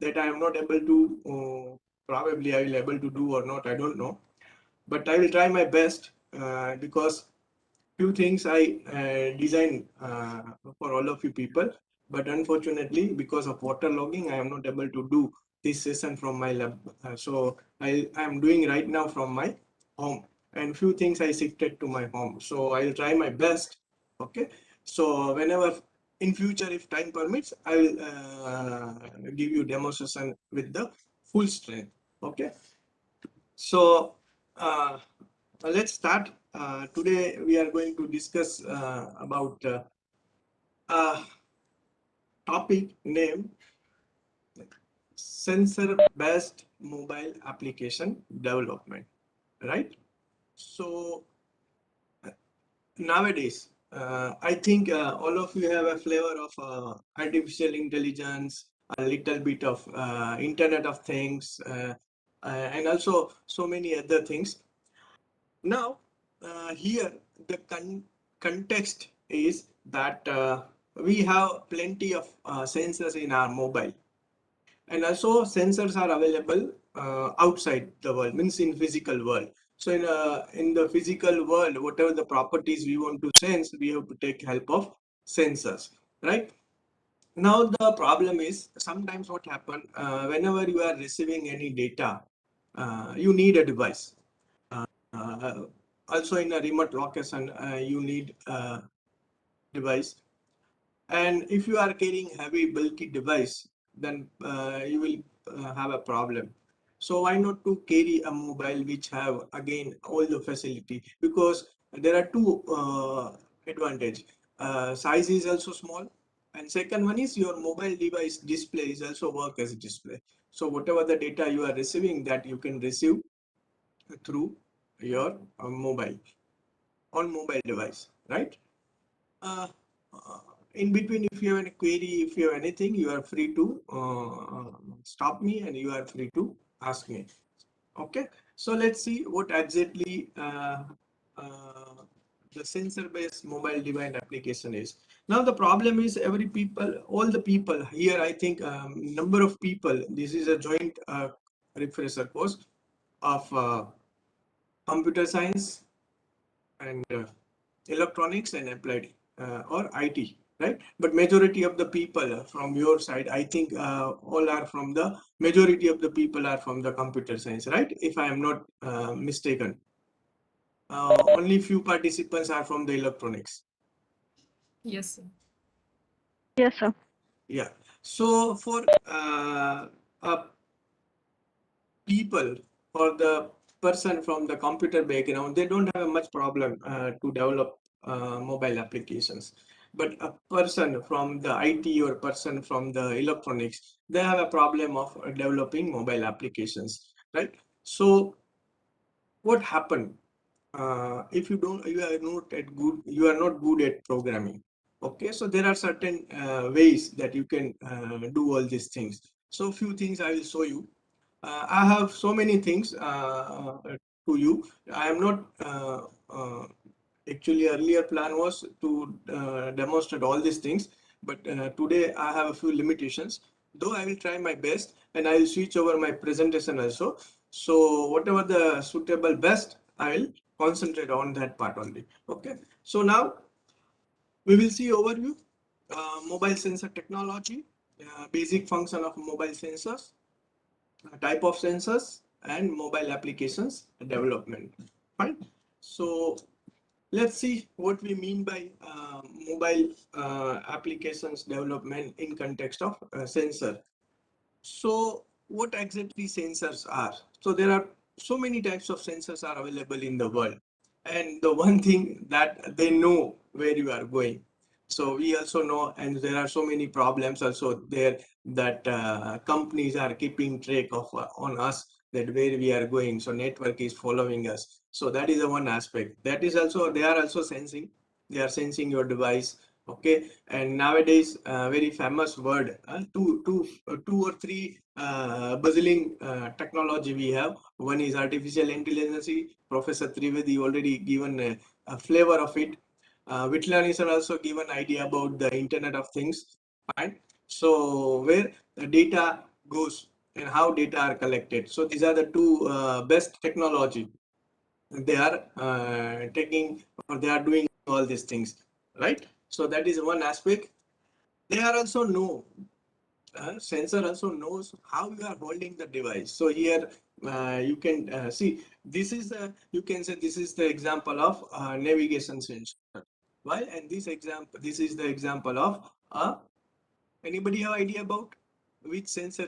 that I am not able to, probably I will able to do or not, I don't know, but I will try my best, because few things I design for all of you people, but unfortunately because of waterlogging I am not able to do this session from my lab. So I am doing right now from my home, and few things I shifted to my home, so I'll try my best. Okay, so whenever in future, if time permits, I will give you demonstration with the full strength. Okay, so let's start. Today we are going to discuss about a topic named sensor-based mobile application development, right? So nowadays, I think all of you have a flavor of artificial intelligence, a little bit of Internet of Things, and also so many other things. Now, here the context is that we have plenty of sensors in our mobile, and also sensors are available outside the world, means in physical world. So in the physical world, whatever the properties we want to sense, we have to take help of sensors, right? Now the problem is sometimes what happen, whenever you are receiving any data, you need a device. Uh, Also in a remote location, you need a device. And if you are carrying heavy bulky device, then you will have a problem. So why not to carry a mobile which have again all the facility? Because there are two advantage. Size is also small, and second one is your mobile device display is also work as a display. So whatever the data you are receiving, that you can receive through your mobile on mobile device, right? Uh, uh, in between, if you have any query, if you have anything, you are free to stop me and you are free to ask me. Okay, so let's see what exactly the sensor-based mobile device application is. Now the problem is every people, all the people here, I think number of people, this is a joint refresher course of computer science and electronics and applied or IT, right? But majority of the people from your side, I think all are from the majority of the people are from the computer science, right? If I am not mistaken, only few participants are from the electronics. Yes, sir. Yes, sir. Yeah. So for a people or the person from the computer background, they don't have much problem to develop mobile applications. But a person from the IT or person from the electronics, they have a problem of developing mobile applications, right? So what happened if you are not at good, you are not good at programming. Okay, so there are certain ways that you can do all these things. So few things I will show you. I have so many things to you. I am not actually earlier plan was to demonstrate all these things, but today I have a few limitations. Though I will try my best, and I will switch over my presentation also. So whatever the suitable best, I will concentrate on that part only. Okay. So now we will see overview, mobile sensor technology, basic function of mobile sensors, type of sensors, and mobile applications development. Fine. So let's see what we mean by mobile applications development in context of sensor. So what exactly sensors are? So there are so many types of sensors are available in the world. And the one thing that they know where you are going. So we also know, and there are so many problems also there that companies are keeping track of on us that where we are going. So network is following us. So that is the one aspect. That is also, they are also sensing. They are sensing your device. Okay, and nowadays very famous word, two or three buzzing technology we have. One is artificial intelligence. Professor Trivedi already given a flavor of it. Vitlan is also given idea about the Internet of Things. Fine. So where the data goes and how data are collected. So these are the two best technology they are taking, or they are doing all these things, right? So that is one aspect. They are also know, sensor also knows how you are holding the device. So here you can see, this is the, you can say this is the example of navigation sensor. Why? And this is the example of anybody have idea about which sensor,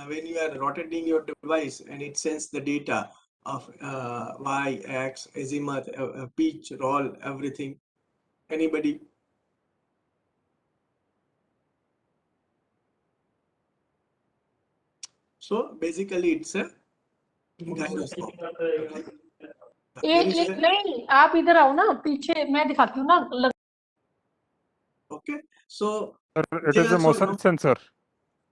when you are rotating your device and it sends the data of y, x, azimuth, pitch, roll, everything. Anybody? So basically it's a gyroscope. Okay. There is a, नहीं आप इधर आओ ना पीछे मैं दिखाती हूँ ना okay. So It they is a also motion know. sensor.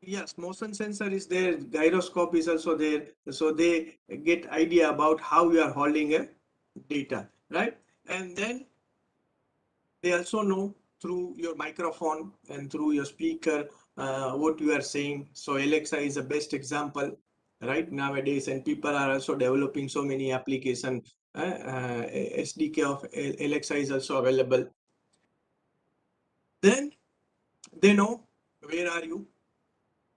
Yes, motion sensor is there, gyroscope is also there. So they get idea about how you are holding a data, right? And then they also know through your microphone and through your speaker what you are saying. So Alexa is the best example right nowadays, and people are also developing so many application. SDK of Alexa is also available. Then they know where are you,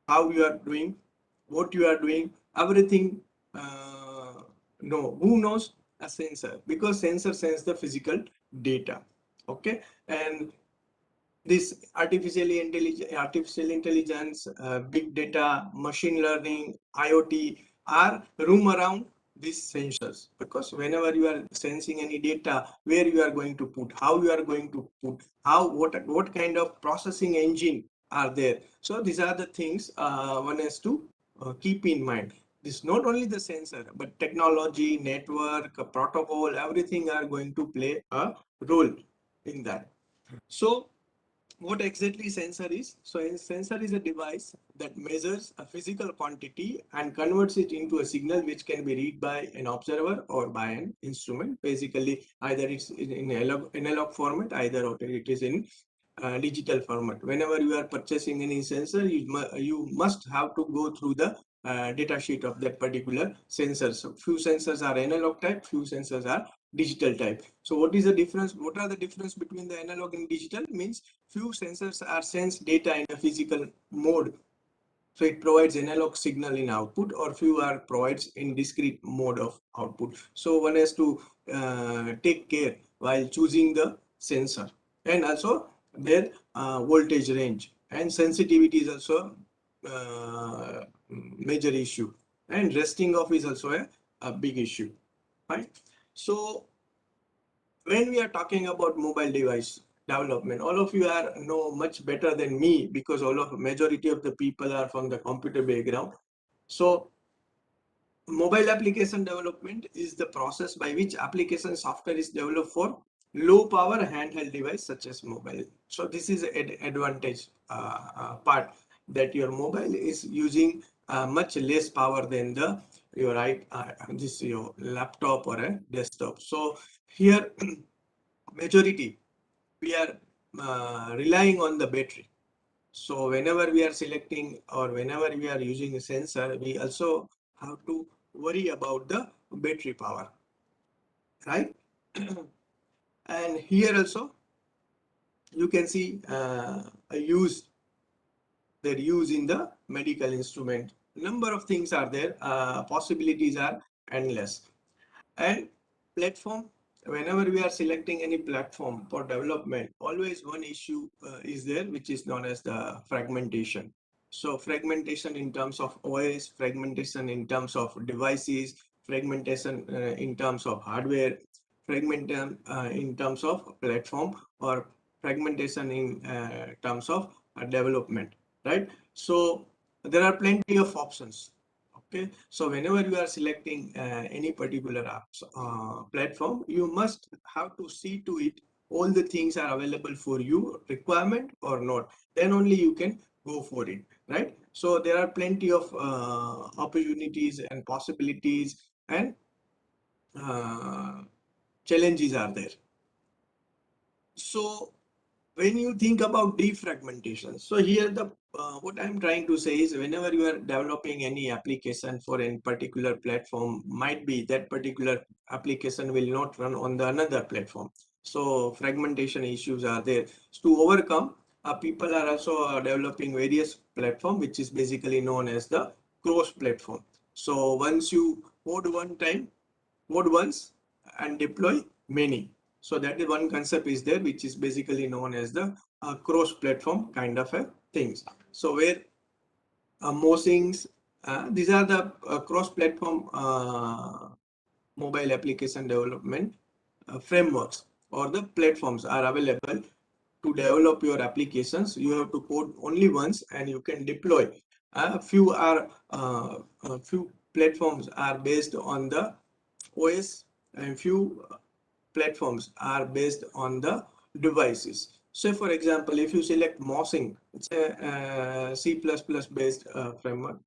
how you are doing, what you are doing, everything. No, who knows? A sensor, because sensor sends the physical data. Okay. And this artificial intelligence, big data, machine learning, IoT are room around these sensors, because whenever you are sensing any data, where you are going to put, how you are going to put, how what kind of processing engine are there. So these are the things one has to keep in mind. This not only the sensor, but technology, network, protocol, everything are going to play a role in that. So what exactly sensor is? So a sensor is a device that measures a physical quantity and converts it into a signal which can be read by an observer or by an instrument. Basically, either it's in analog format, either it is in digital format. Whenever you are purchasing any sensor, you must have to go through the data sheet of that particular sensor. So few sensors are analog type, few sensors are digital type. So what is the difference? What are the difference between the analog and digital? Means few sensors are sense data in a physical mode, so it provides analog signal in output, or few are provides in discrete mode of output. So one has to take care while choosing the sensor. And also their voltage range and sensitivity is also major issue, and resting off is also a big issue, right? So when we are talking about mobile device development, all of you are know much better than me, because all of majority of the people are from the computer background. So mobile application development is the process by which application software is developed for low power handheld device such as mobile. So this is an advantage part, that your mobile is using much less power than the your this your laptop or a desktop. So here majority we are relying on the battery. So whenever we are selecting or whenever we are using a sensor, we also have to worry about the battery power, right? And here also you can see a use, their use in the medical instrument. Number of things are there, possibilities are endless. And platform, whenever we are selecting any platform for development, always one issue is there, which is known as the fragmentation. So fragmentation in terms of OS, fragmentation in terms of devices, fragmentation in terms of hardware, fragmentation in terms of platform, or fragmentation in terms of development, right? So there are plenty of options. Okay, so whenever you are selecting any particular apps platform, you must have to see to it all the things are available for you, requirement or not. Then only you can go for it, right? So there are plenty of opportunities and possibilities, and uh, challenges are there. So when you think about defragmentation, so here the what I'm trying to say is whenever you are developing any application for any particular platform, might be that particular application will not run on the another platform. So fragmentation issues are there. To overcome, people are also developing various platform, which is basically known as the cross platform. So once you code one time, code once and deploy many. So that is one concept is there, which is basically known as the cross-platform kind of a things. So where Mosings, these are the cross-platform mobile application development frameworks or the platforms are available to develop your applications. You have to code only once and you can deploy. Few platforms are based on the OS and few platforms are based on the devices. So for example, if you select Mossing, it's a C++ based framework.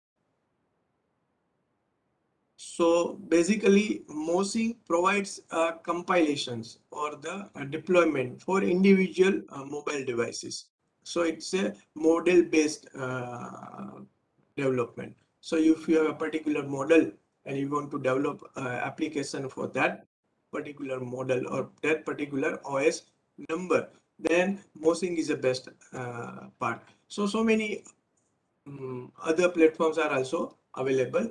So basically, Mossing provides compilations or the deployment for individual mobile devices. So it's a model-based development. So if you have a particular model and you want to develop application for that particular model or that particular OS number, then Mossing is the best part. So many other platforms are also available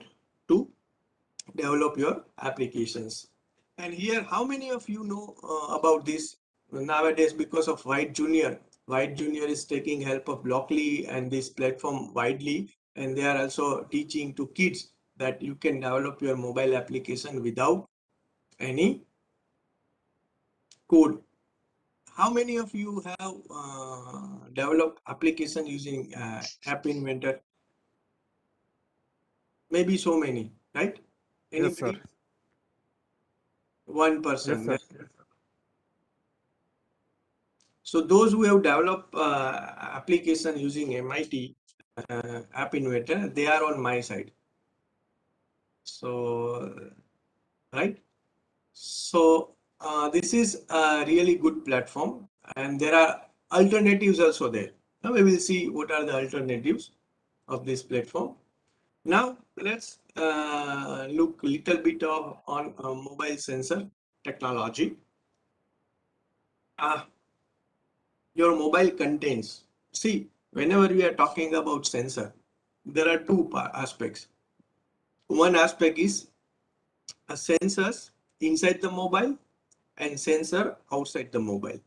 to develop your applications. And here, how many of you know about this nowadays? Because of White Junior is taking help of Blockly and this platform widely, and they are also teaching to kids that you can develop your mobile application without any code. How many of you have developed application using App Inventor? Maybe so many, right? Yes, sir. Anybody? One Yes, person. sir. So those who have developed application using MIT App Inventor, they are on my side. So, right? So this is a really good platform, and there are alternatives also there. Now we will see what are the alternatives of this platform. Now let's look a little bit on mobile sensor technology. Your mobile contains, see, whenever we are talking about sensor, there are two aspects. One aspect is a sensors inside the mobile and sensor outside the mobile.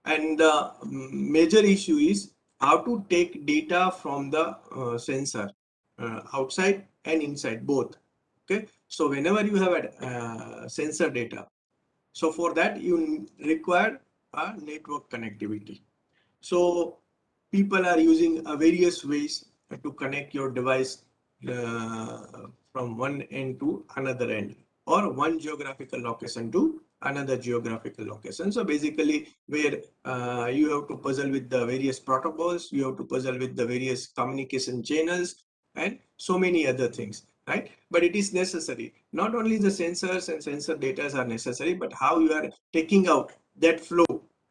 And the major issue is how to take data from the sensor outside and inside both. Okay, so whenever you have a sensor data, so for that you require a network connectivity. So people are using various ways to connect your device from one end to another end or one geographical location to another geographical location. So basically where you have to puzzle with the various protocols, you have to puzzle with the various communication channels and so many other things, right? But it is necessary. Not only the sensors and sensor data are necessary, but how you are taking out that flow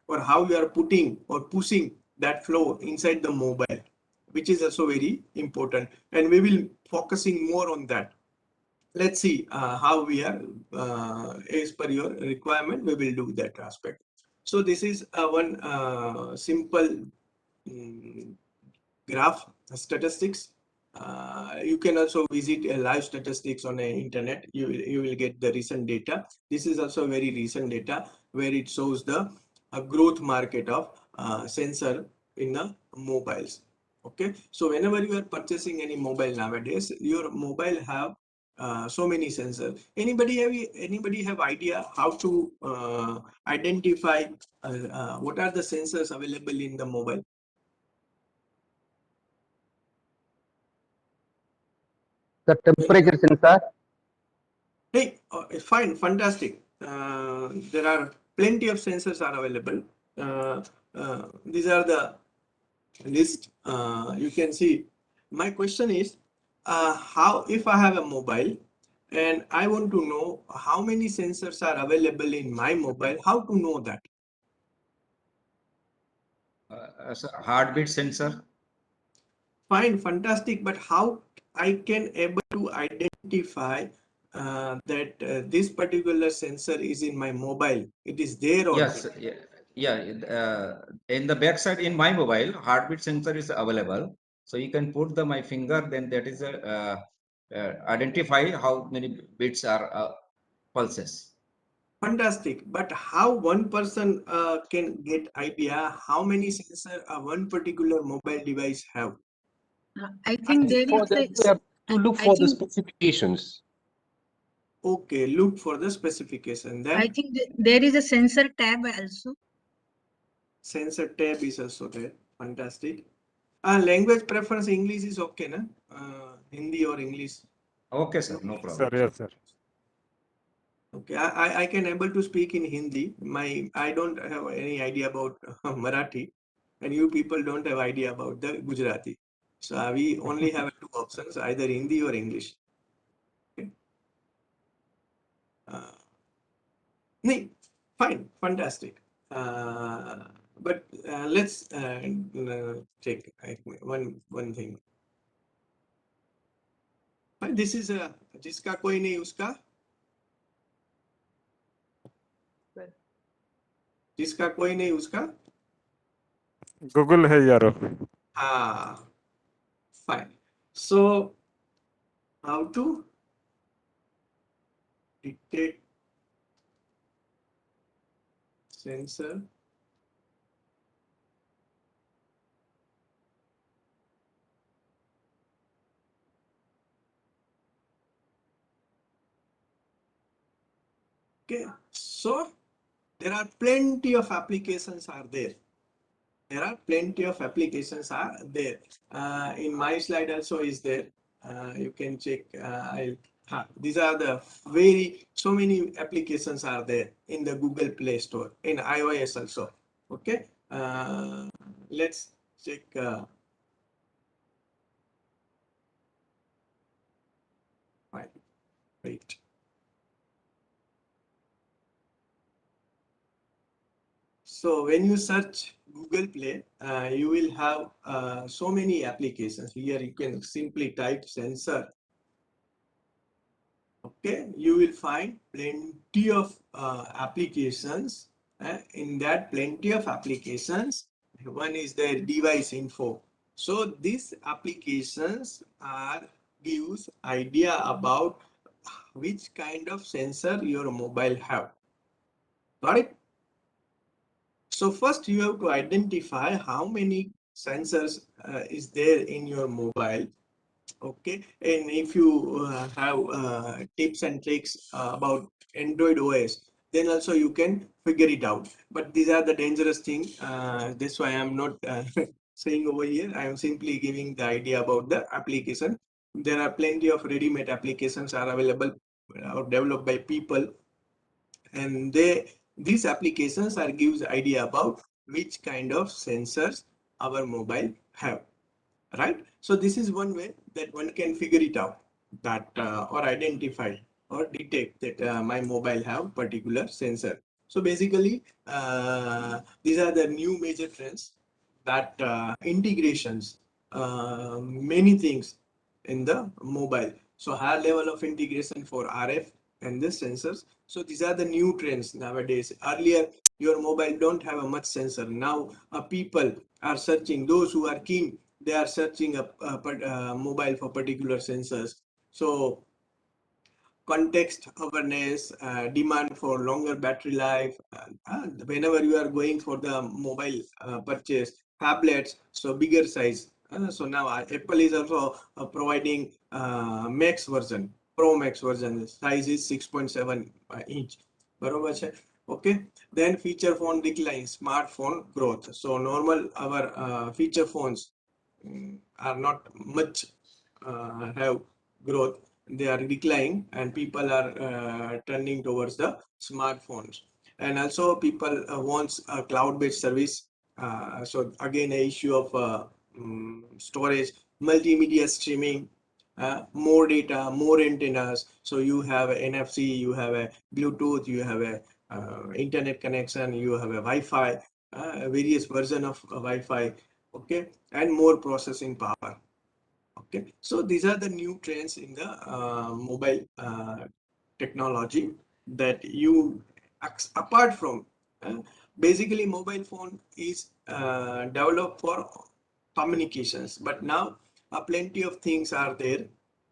or how you are putting or pushing that flow inside the mobile, which is also very important, and we will focusing more on that. Let's see how we are as per your requirement, we will do that aspect. So this is one simple graph statistics. You can also visit a live statistics on the internet. You will get the recent data. This is also very recent data where it shows the growth market of sensor in the mobiles. Okay, so whenever you are purchasing any mobile nowadays, your mobile have so many sensors. Anybody have idea how to identify what are the sensors available in the mobile? The temperature sensor. Hey, fine, fantastic. There are plenty of sensors are available. These are the list. You can see. My question is, how if I have a mobile and I want to know how many sensors are available in my mobile, how to know that? heartbeat sensor. Fine, fantastic. But how I can able to identify that this particular sensor is in my mobile? It is there or Yes, not? in the backside in my mobile, heartbeat sensor is available. So you can put my finger, then that is identify how many beats are pulses. Fantastic. But how one person can get idea how many sensor one particular mobile device have? I I think there think for is that we have to look I for the think specifications. Okay, look for the specification. I Then think there is a sensor tab also. sensor tab is also there. Fantastic. Language preference English is okay, na? Hindi or English? Okay, sir, no problem. Yes, sir. Okay, I can able to speak in Hindi. I don't have any idea about Marathi, and you people don't have idea about the Gujarati. So we only have two options, either Hindi or English. Okay. Nee, fine, fantastic. But let's check one thing. This is a जिसका कोई नहीं उसका जिसका कोई नहीं उसका Google है यारो. ah fine. So how to detect sensor okay, so there are plenty of applications are there. There are plenty of applications are there. In my slide also is there. You can check. These are the so many applications are there in the Google Play Store, in iOS also. Okay. Let's check. Fine. Wait. So when you search Google Play, you will have so many applications. Here you can simply type sensor. Okay, you will find plenty of applications. In that plenty of applications, one is the device info. So these applications are gives idea about which kind of sensor your mobile have. Got it? So first you have to identify how many sensors is there in your mobile. Okay, and if you have tips and tricks about Android OS, then also you can figure it out. But these are the dangerous things. That's why I'm not saying over here. I am simply giving the idea about the application. There are plenty of ready-made applications are available or developed by people, and these applications are gives idea about which kind of sensors our mobile have, right? So this is one way that one can figure it out, that or identify or detect that my mobile have particular sensor. So basically these are the new major trends, that integrations many things in the mobile. So higher level of integration for RF and the sensors. So these are the new trends nowadays. Earlier your mobile don't have a much sensor. Now people are searching, those who are keen, they are searching a mobile for particular sensors. So context awareness, demand for longer battery life. Whenever you are going for the mobile purchase, tablets, so bigger size. So now Apple is also providing Max version, Pro Max version. Size is 6.7 inch. बरोबर છે? Okay. Then feature phone decline, smartphone growth. So normal our feature phones are not much have growth, they are declining, and people are turning towards the smartphones. And also people wants a cloud-based service. So again, a issue of storage, multimedia streaming, more data, more antennas. So you have a NFC, you have a Bluetooth, you have a internet connection, you have a Wi-Fi. various version of Wi-Fi, okay, and more processing power. Okay, so these are the new trends in the mobile technology that you apart from basically mobile phone is developed for communications, but now plenty of things are there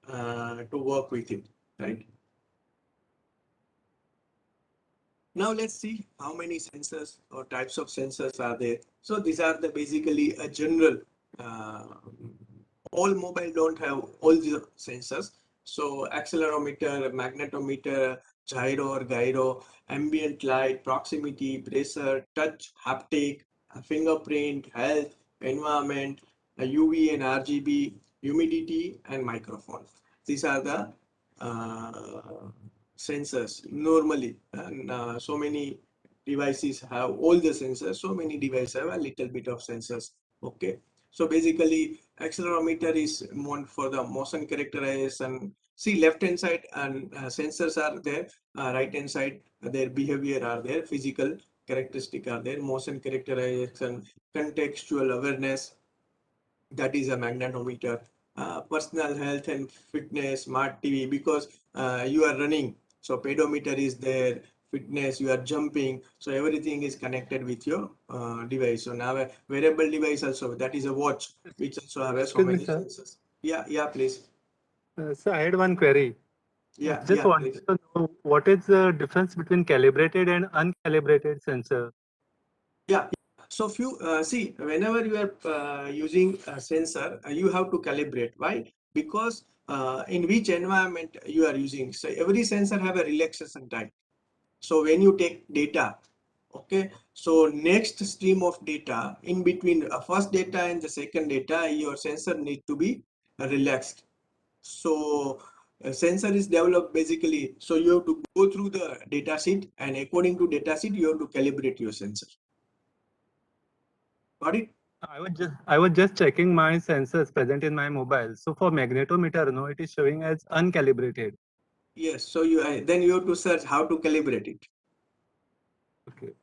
to work with it, right? Now let's see how many sensors or types of sensors are there. So these are the basically a general. Uh, all mobile don't have all the sensors. So accelerometer, magnetometer, gyro or gyro, ambient light, proximity, pressure, touch, haptic, fingerprint, health, environment, UV and RGB, humidity, and microphone. These are the uh, sensors normally, and so many devices have all the sensors. So many devices have a little bit of sensors. Okay, so basically accelerometer is more for the motion characterization. See, left hand side and sensors are there, right hand side their behavior are there, physical characteristic are there, motion characterization, contextual awareness, that is a magnetometer. Personal health and fitness, smart TV, because you are running, so pedometer is there, fitness, you are jumping, so everything is connected with your device. So now a wearable device also, that is a watch, which also have so Excuse me, many sir. sensors. Yeah, please. So I had one query. Just Yeah, please. wanted to know what is the difference between calibrated and uncalibrated sensor? Yeah. So few see, whenever you are using a sensor, you have to calibrate. Why? Because in which environment you are using. So every sensor have a relaxation time. So when you take data, okay, so next stream of data in between first data and the second data, your sensor need to be relaxed. So a sensor is developed basically. So you have to go through the data sheet, and according to data sheet, you have to calibrate your sensor. Got it? I was just checking my sensors present in my mobile. So for magnetometer, no, it is showing as uncalibrated. Yes. So you then you have to search how to calibrate it. Okay.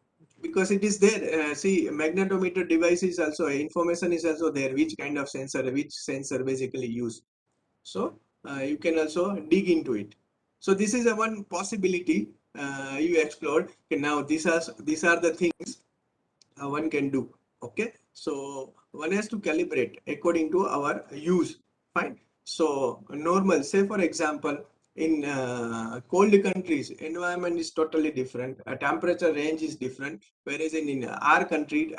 Because it is there. See, magnetometer device is also information is also there. Which sensor basically use. So you can also dig into it. So this is a one possibility you explored. Okay, now these are the things one can do. Okay, so one has to calibrate according to our use. Fine. So normal, say for example, in cold countries, environment is totally different. A temperature range is different. Whereas in our country,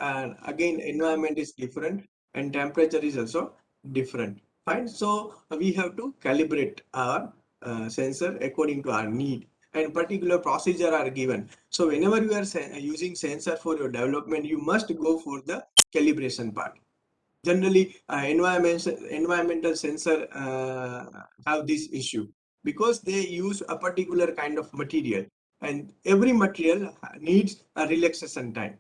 again, environment is different and temperature is also different. Fine. So we have to calibrate our sensor according to our need, and particular procedure are given. So whenever you are using sensor for your development, you must go for the calibration part. Generally, environmental sensor have this issue because they use a particular kind of material, and every material needs a relaxation time.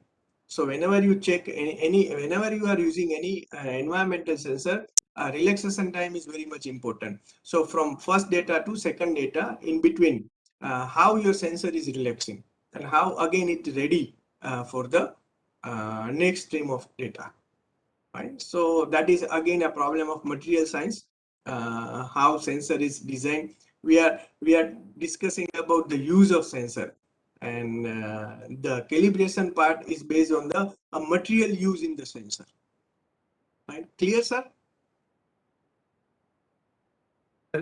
So whenever you check whenever you are using any environmental sensor, relaxation time is very much important. So from first data to second data, in between, how your sensor is relaxing and how again it ready for the next stream of data. Right? So that is again a problem of material science, how sensor is designed. We are discussing about the use of sensor, and the calibration part is based on the material used in the sensor. Right? Clear, sir?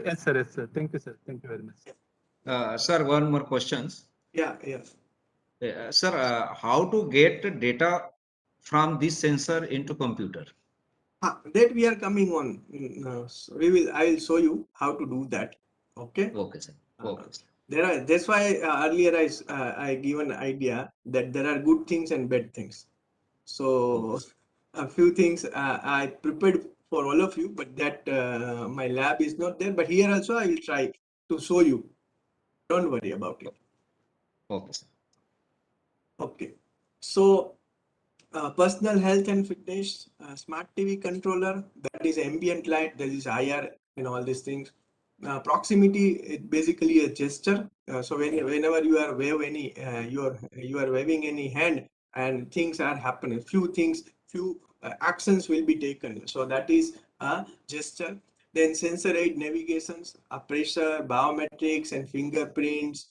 Yes, sir. Yes, sir. Thank you, sir. Thank you very much. Sir, one more questions. Yeah. Sir, how to get data from this sensor into computer? That we are coming on. So I will show you how to do that. Okay. Okay, sir. Okay, sir. That's why earlier I give an idea that there are good things and bad things. So a few things I prepared for all of you, but that my lab is not there. But here also I will try to show you. Don't worry about it. Okay, sir. Okay. So personal health and fitness, smart TV controller, that is ambient light, that is IR and all these things. Proximity is basically a gesture. So whenever you are waving any hand, and things are happening. Few actions will be taken. So that is a gesture. Then sensor aid navigations, pressure, biometrics, and fingerprints,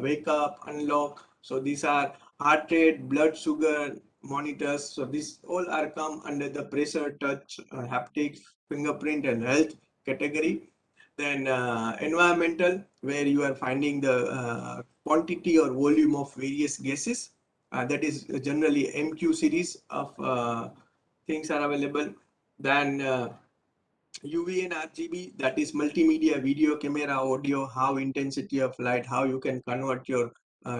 wake up, unlock. So these are heart rate, blood sugar monitors. So these all are come under the pressure, touch, haptics, fingerprint, and health category. Then environmental, where you are finding the quantity or volume of various gases. That is generally MQ series of things are available. Then UV and RGB, that is multimedia, video, camera, audio, how intensity of light, how you can convert your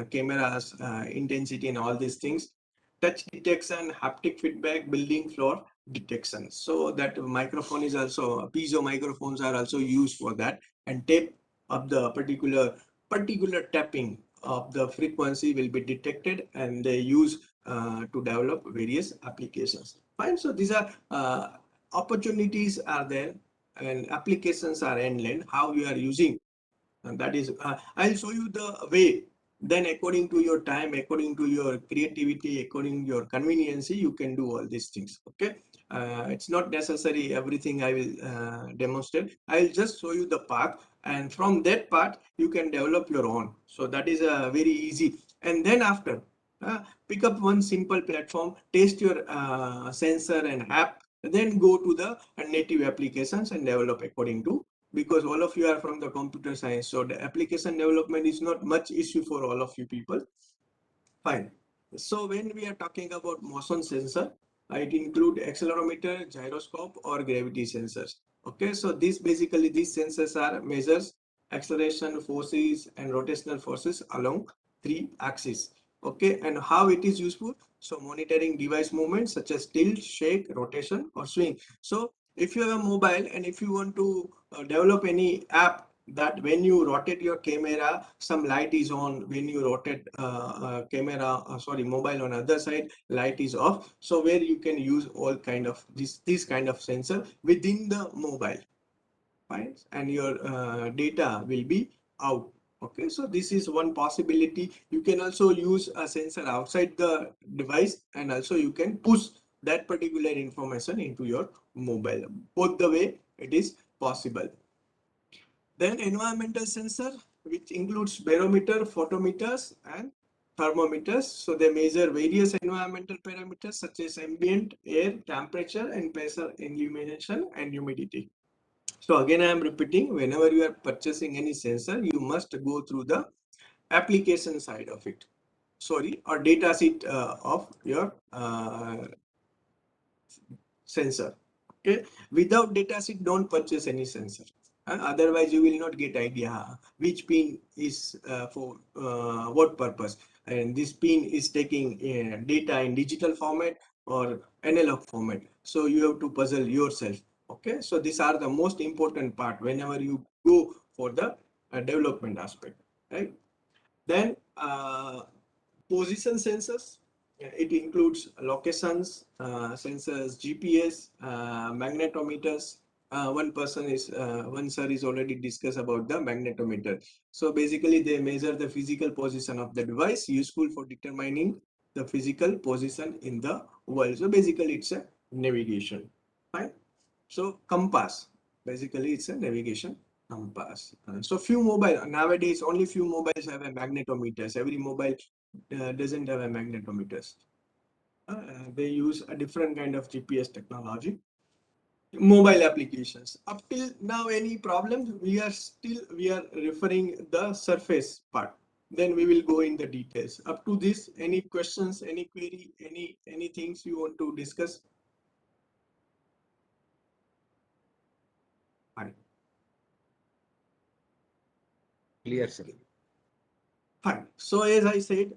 camera's intensity and all these things. Touch detection, haptic feedback, building floor detection. So that microphone is also, piezo microphones are also used for that, and tape of the particular tapping of the frequency will be detected, and they use to develop various applications. Fine. So these are opportunities are there and applications are endless. How you are using, and that is I'll show you the way. Then according to your time, according to your creativity, according to your convenience, you can do all these things. Okay. It's not necessary everything I will demonstrate. I'll just show you the path, and from that path you can develop your own. So that is very easy. And then after pick up one simple platform, test your sensor and app, then go to the native applications and develop according to, because all of you are from the computer science, so the application development is not much issue for all of you people. Fine. So when we are talking about motion sensor, it include accelerometer, gyroscope, or gravity sensors. Okay, so these sensors are measures acceleration, forces, and rotational forces along 3 axes. Okay, and how it is useful? So monitoring device movements such as tilt, shake, rotation, or swing. So if you have a mobile and if you want to develop any app that when you rotate your camera, some light is on. When you rotate mobile on other side, light is off. So where you can use all kind of this kind of sensor within the mobile, right? And your data will be out. Okay, so this is one possibility. You can also use a sensor outside the device, and also you can push that particular information into your mobile. Both the way it is possible. Then environmental sensor, which includes barometer, photometers, and thermometers. So they measure various environmental parameters such as ambient air, temperature, and pressure, illumination, and humidity. So again, I am repeating, whenever you are purchasing any sensor, you must go through the application side of it. Sorry, or data sheet of your sensor. Okay, without data sheet, don't purchase any sensor. Otherwise, you will not get idea which pin is for what purpose, and this pin is taking data in digital format or analog format. So you have to puzzle yourself. Okay, so these are the most important part whenever you go for the development aspect, right? Then position sensors. It includes locations, sensors, GPS, magnetometers. One sir is already discussed about the magnetometer. So basically they measure the physical position of the device, useful for determining the physical position in the world. So basically it's a navigation. Fine. So compass, basically it's a navigation compass. So few mobile, nowadays only few mobiles have a magnetometers. Every mobile doesn't have a magnetometers. They use a different kind of GPS technology. Mobile applications. Up till now, any problems? We are referring the surface part. Then we will go in the details. Up to this, any questions, any query, any things you want to discuss? Fine. Clear, sir. Fine. So as I said,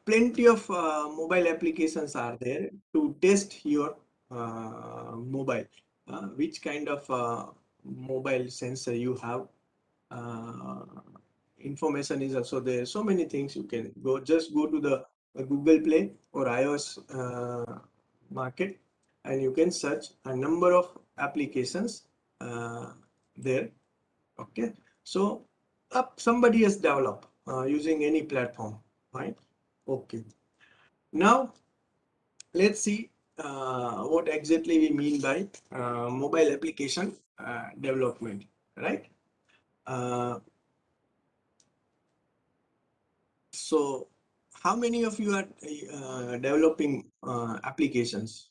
plenty of mobile applications are there to test your mobile. Which kind of mobile sensor you have. Information is also there. So many things you can just go to the Google Play or iOS market, and you can search a number of applications there. Okay, so somebody has developed using any platform, right? Okay, Now, let's see what exactly we mean by mobile application development, right? So, how many of you are developing applications?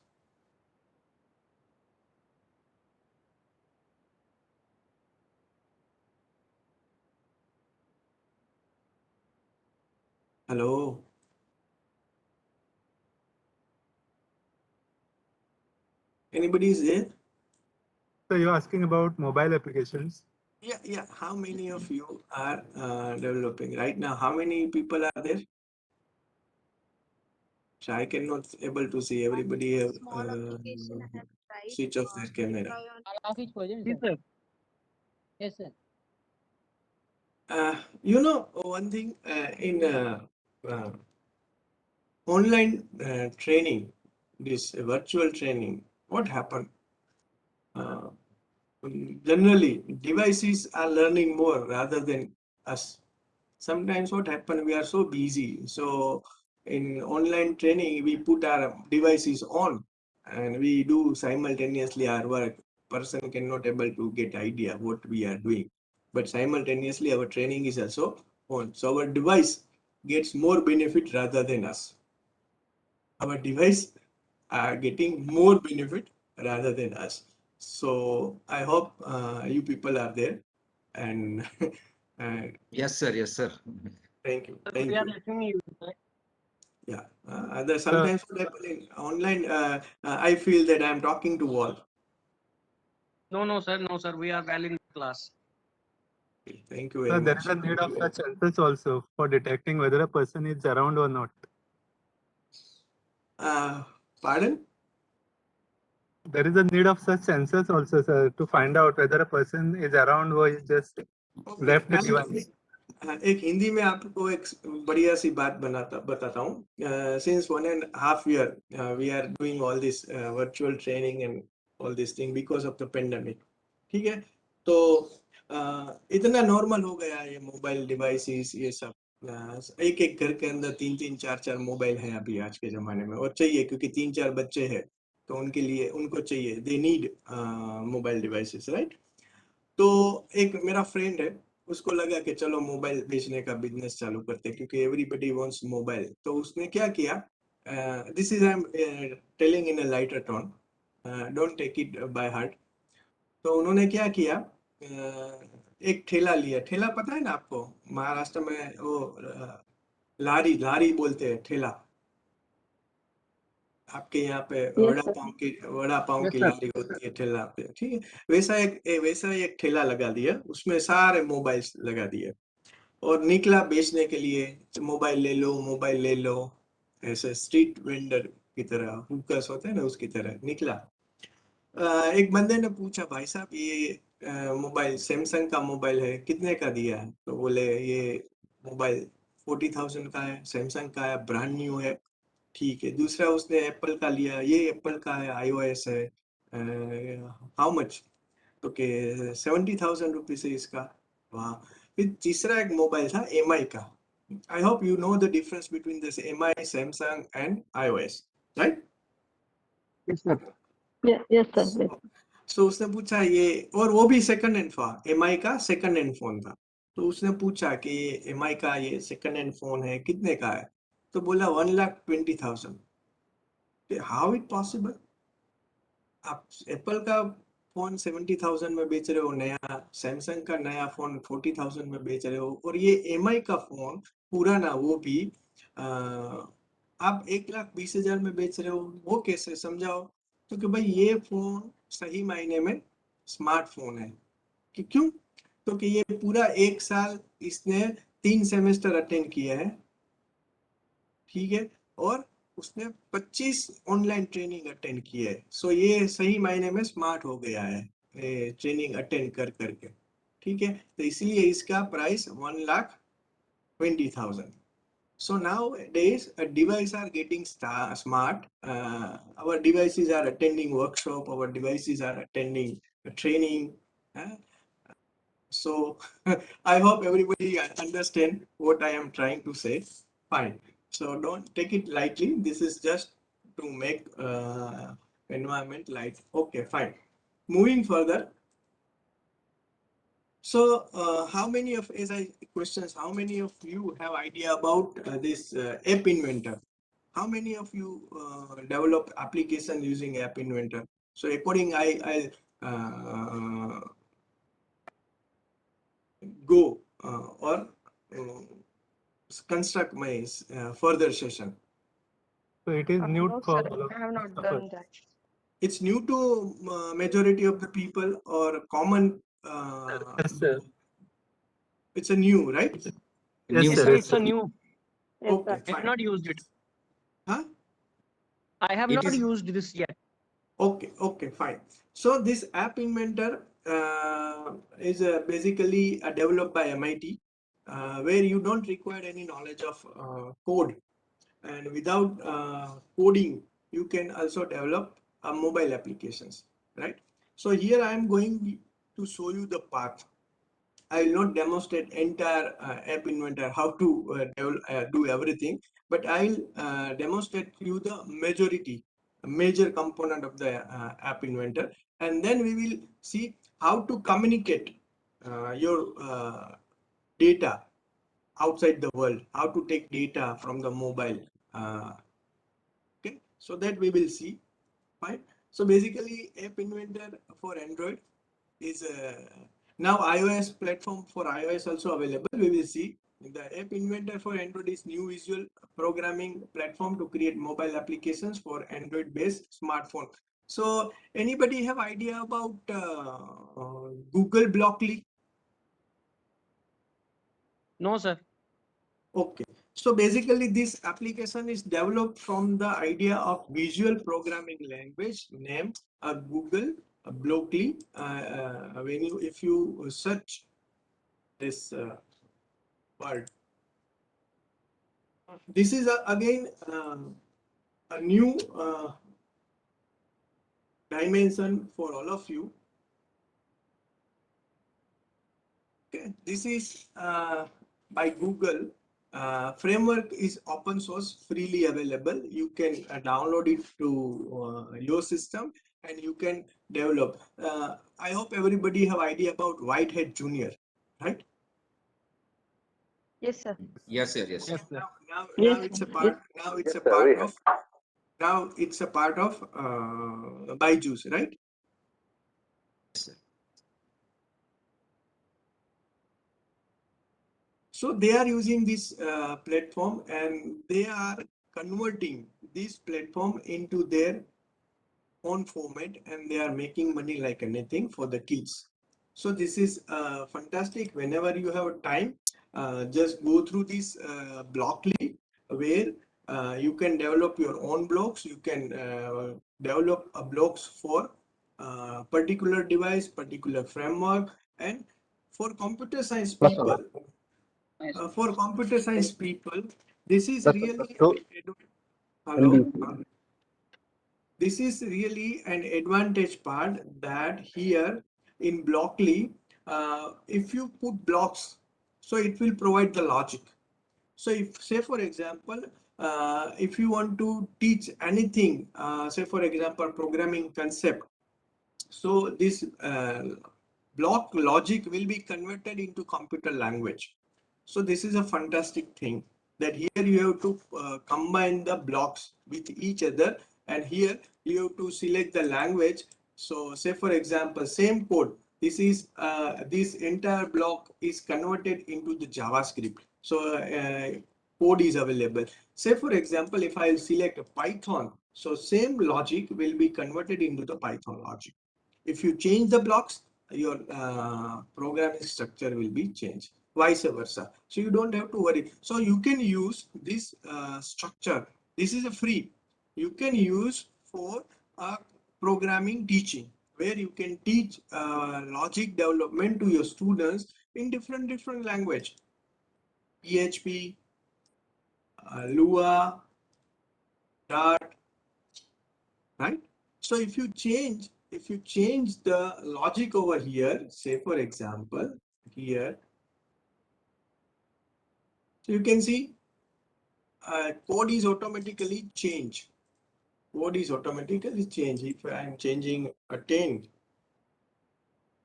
Hello. Anybody is there? So you're asking about mobile applications? Yeah. How many of you are developing right now? How many people are there? So I cannot able to see everybody have switch off their camera. Yes, sir. Yes, sir. You know, one thing in uh, online training, this virtual training, what happened? Uh, Generally, devices are learning more rather than us. Sometimes what happen, we are so busy. So in online training, we put our devices on and we do simultaneously our work. Person cannot able to get idea what we are doing. But simultaneously, our training is also on. So our device gets more benefit rather than us. Our device are getting more benefit rather than us. So I hope you people are there, and Yes, sir. Yes, sir. thank you. Thank We are you. listening you. Sir. Yeah, there's sometimes what happen in online, I feel that I'm talking to wall. No, sir. No, sir. We are well in class. Thank you So very there much. is a need of such sensors also for detecting whether a person is around or not. Pardon? There is a need of such sensors also, sir, to find out whether a person is around or is just Okay, left the device. एक हिंदी में आपको एक बढ़िया सी बात बताता हूँ. Since 1.5 year we are doing all this virtual training and all this thing because of the pandemic. ठीक है, तो इतना नॉर्मल हो गया ये मोबाइल डिवाइसेस ये सब. एक एक घर के अंदर 3-3 4-4 मोबाइल हैं अभी आज के जमाने में, और चाहिए क्योंकि 3-4 बच्चे हैं तो उनके लिए उनको चाहिए, they need mobile devices, right? तो एक मेरा फ्रेंड है, उसको लगा कि चलो मोबाइल बेचने का बिजनेस चालू करते हैं क्योंकि एवरीबडी वांट्स मोबाइल. तो उसने क्या किया, this is I am telling in a lighter tone, don't take it by heart. तो उन्होंने क्या किया, एक ठेला लिया. ठेला पता है ना आपको, महाराष्ट्र में वो लारी लारी बोलते हैं ठेला. आपके यहाँ पे वड़ा पाव Yes, की sir. लारी होती है ठेला पे, ठीक है? वैसा एक ठेला लगा दिया, उसमें सारे मोबाइल्स लगा दिए और निकला बेचने के लिए. मोबाइल ले लो, मोबाइल ले लो, ऐसे स्ट्रीट वेंडर की तरह, हुकर्स होते हैं ना, उसकी तरह निकला. एक बंदे ने पूछा, भाई साहब ये मोबाइल सैमसंग का मोबाइल है, कितने का दिया है? तो बोले ये मोबाइल 40,000 का है, सैमसंग का है, ब्रांड न्यू है. ठीक है. दूसरा उसने एप्पल का लिया, ये एप्पल का है, iOS है, हाउ मच? तो के 70,000 रुपीज है इसका. वाह. फिर तीसरा एक मोबाइल था एमआई का. I hope you know the difference between this MI, Samsung and iOS, right? Yes, sir. Yes, sir. Yes. सो उसने पूछा ये, और वो भी सेकंड हैंड था, एमआई का सेकंड हैंड फोन था. तो उसने पूछा कि ये एमआई का ये सेकंड हैंड फोन है, कितने का है? तो बोला 1,20,000. How it possible? आप एप्पल का फोन 70,000 में बेच रहे हो नया, सैमसंग का नया फोन 40,000 में बेच रहे हो, और ये एमआई का फोन पुराना, वो भी आप 1,20,000 में बेच रहे हो. वो कैसे, समझाओ. क्योंकि भाई ये फोन सही मायने में स्मार्टफोन है. कि क्यों? क्योंकि ये पूरा 1 साल इसने 3 सेमेस्टर अटेंड किया है, ठीक है, और उसने 25 ऑनलाइन ट्रेनिंग अटेंड की है. सो ये सही मायने में स्मार्ट हो गया है ट्रेनिंग अटेंड कर करके, ठीक है. तो इसलिए इसका price 1,20,000. So nowadays, devices are getting smart. Our devices are attending workshop. Our devices are attending training. So I hope everybody understand what I am trying to say. Fine. So don't take it lightly. This is just to make environment light. Okay, fine. Moving further. So how many of, as I questions, how many of you have idea about this app inventor? How many of you develop application using app inventor? So according I go or construct my further session. So it is new No, for sir, all of I have not us. done that. It's new to majority of the people or common. Yes, sir. It's a new, right? Yes, New, sir. Sir, Yes, it's sir. a new. Yes, Okay, sir. I have fine. not used it. Huh? I have It not is- used this yet. Okay, fine. So this app inventor is basically developed by MIT, where you don't require any knowledge of code, and without coding, you can also develop mobile applications, right? So here I am going to show you the path. I will not demonstrate entire app inventor how to do everything, but I will demonstrate you the major component of the app inventor, and then we will see how to communicate your data outside the world, how to take data from the mobile. Okay, so that we will see. Fine. So basically, app inventor for Android is now iOS platform for iOS also available. We will see the app inventor for Android is new visual programming platform to create mobile applications for Android based smartphone. So anybody have idea about Google Blockly? No, sir. Okay, so basically this application is developed from the idea of visual programming language named Google Blockly. When you, if you search this word, this is again a new dimension for all of you. Okay, this is by Google. Framework is open source, freely available. You can download it to your system and you can develop. I hope everybody have idea about Whitehead Junior, right? Yes, sir. yes, sir. Yes, sir. Yes, sir. Now Yes, it's sir. a part. Now it's a part of. Now it's a part of Byju's, right? Yes, sir. So they are using this platform and they are converting this platform into their own format and they are making money like anything for the kids. So this is fantastic. Whenever you have time, just go through this Blockly where you can develop your own blocks. You can develop blocks for particular device, particular framework, and for computer science people. For computer science people, this is really hello. This is really an advantage part that here in Blockly, if you put blocks, so it will provide the logic. So if say for example, if you want to teach anything, say for example, programming concept, so this block logic will be converted into computer language. So this is a fantastic thing that here you have to combine the blocks with each other, and here you have to select the language. So say for example, same code. This is this entire block is converted into the JavaScript. So code is available. Say for example, if I select Python, so same logic will be converted into the Python logic. If you change the blocks, your programming structure will be changed, vice versa. So you don't have to worry. So you can use this structure. This is a free. You can use for programming teaching, where you can teach logic development to your students in different language. PHP, Lua, Dart, right? So if you change the logic over here, say for example, here, so you can see code is automatically change. Code is automatically change. If I am changing a 10,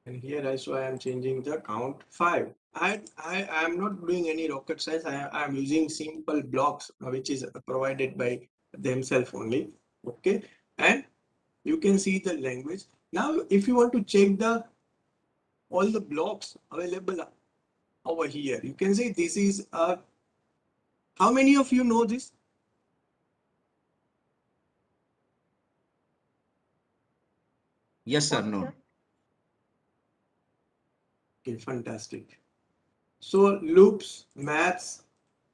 and here also I am changing the count 5. I am not doing any rocket science. I am using simple blocks which is provided by themselves only. Okay, and you can see the language. Now, if you want to check the all the blocks available over here, you can see this is how many of you know this? Yes, sir. No. Okay, fantastic. So loops, maths,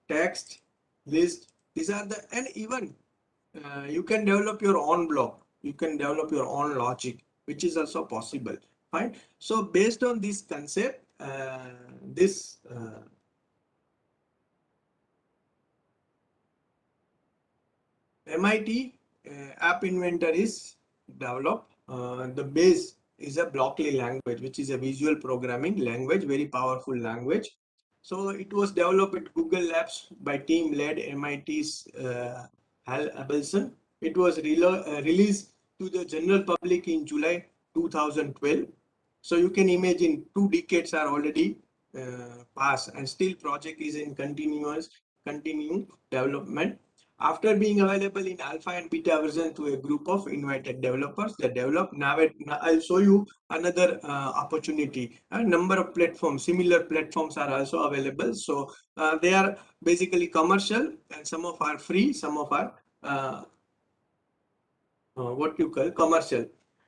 text, list, these are the, and even you can develop your own block. You can develop your own logic, which is also possible. Fine. So based on this concept, this MIT App Inventor is developed. The base is a Blockly language, which is a visual programming language, very powerful language. So it was developed at Google Labs by team led MIT's Hal Abelson. It was released to the general public in July 2012. So you can imagine 2 decades are already passed and still project is in continuing development. After being available in alpha and beta version to a group of invited developers that develop, now I'll show you another opportunity. A number of platforms, similar platforms are also available. So they are basically commercial and some of are free, some of are what you call commercial.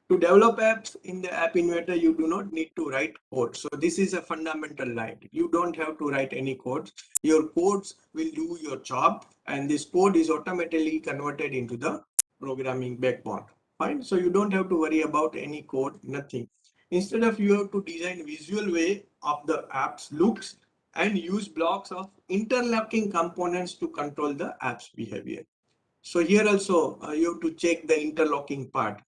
To develop apps in the App Inventor, you do not need to write code. So this is a fundamental right. You don't have to write any codes. Your codes will do your job, and this code is automatically converted into the programming backbone. Fine. So you don't have to worry about any code, nothing. Instead of you have to design visual way of the app's looks and use blocks of interlocking components to control the app's behavior. So here also you have to check the interlocking part.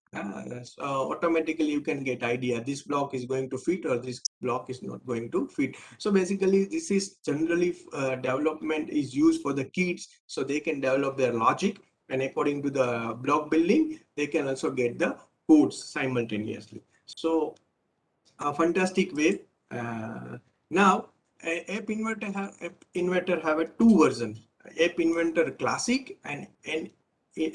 So automatically you can get idea this block is going to fit or this block is not going to fit. So basically this is generally development is used for the kids so they can develop their logic, and according to the block building they can also get the codes simultaneously. So a fantastic way. Now App Inventor have a two versions: App Inventor Classic and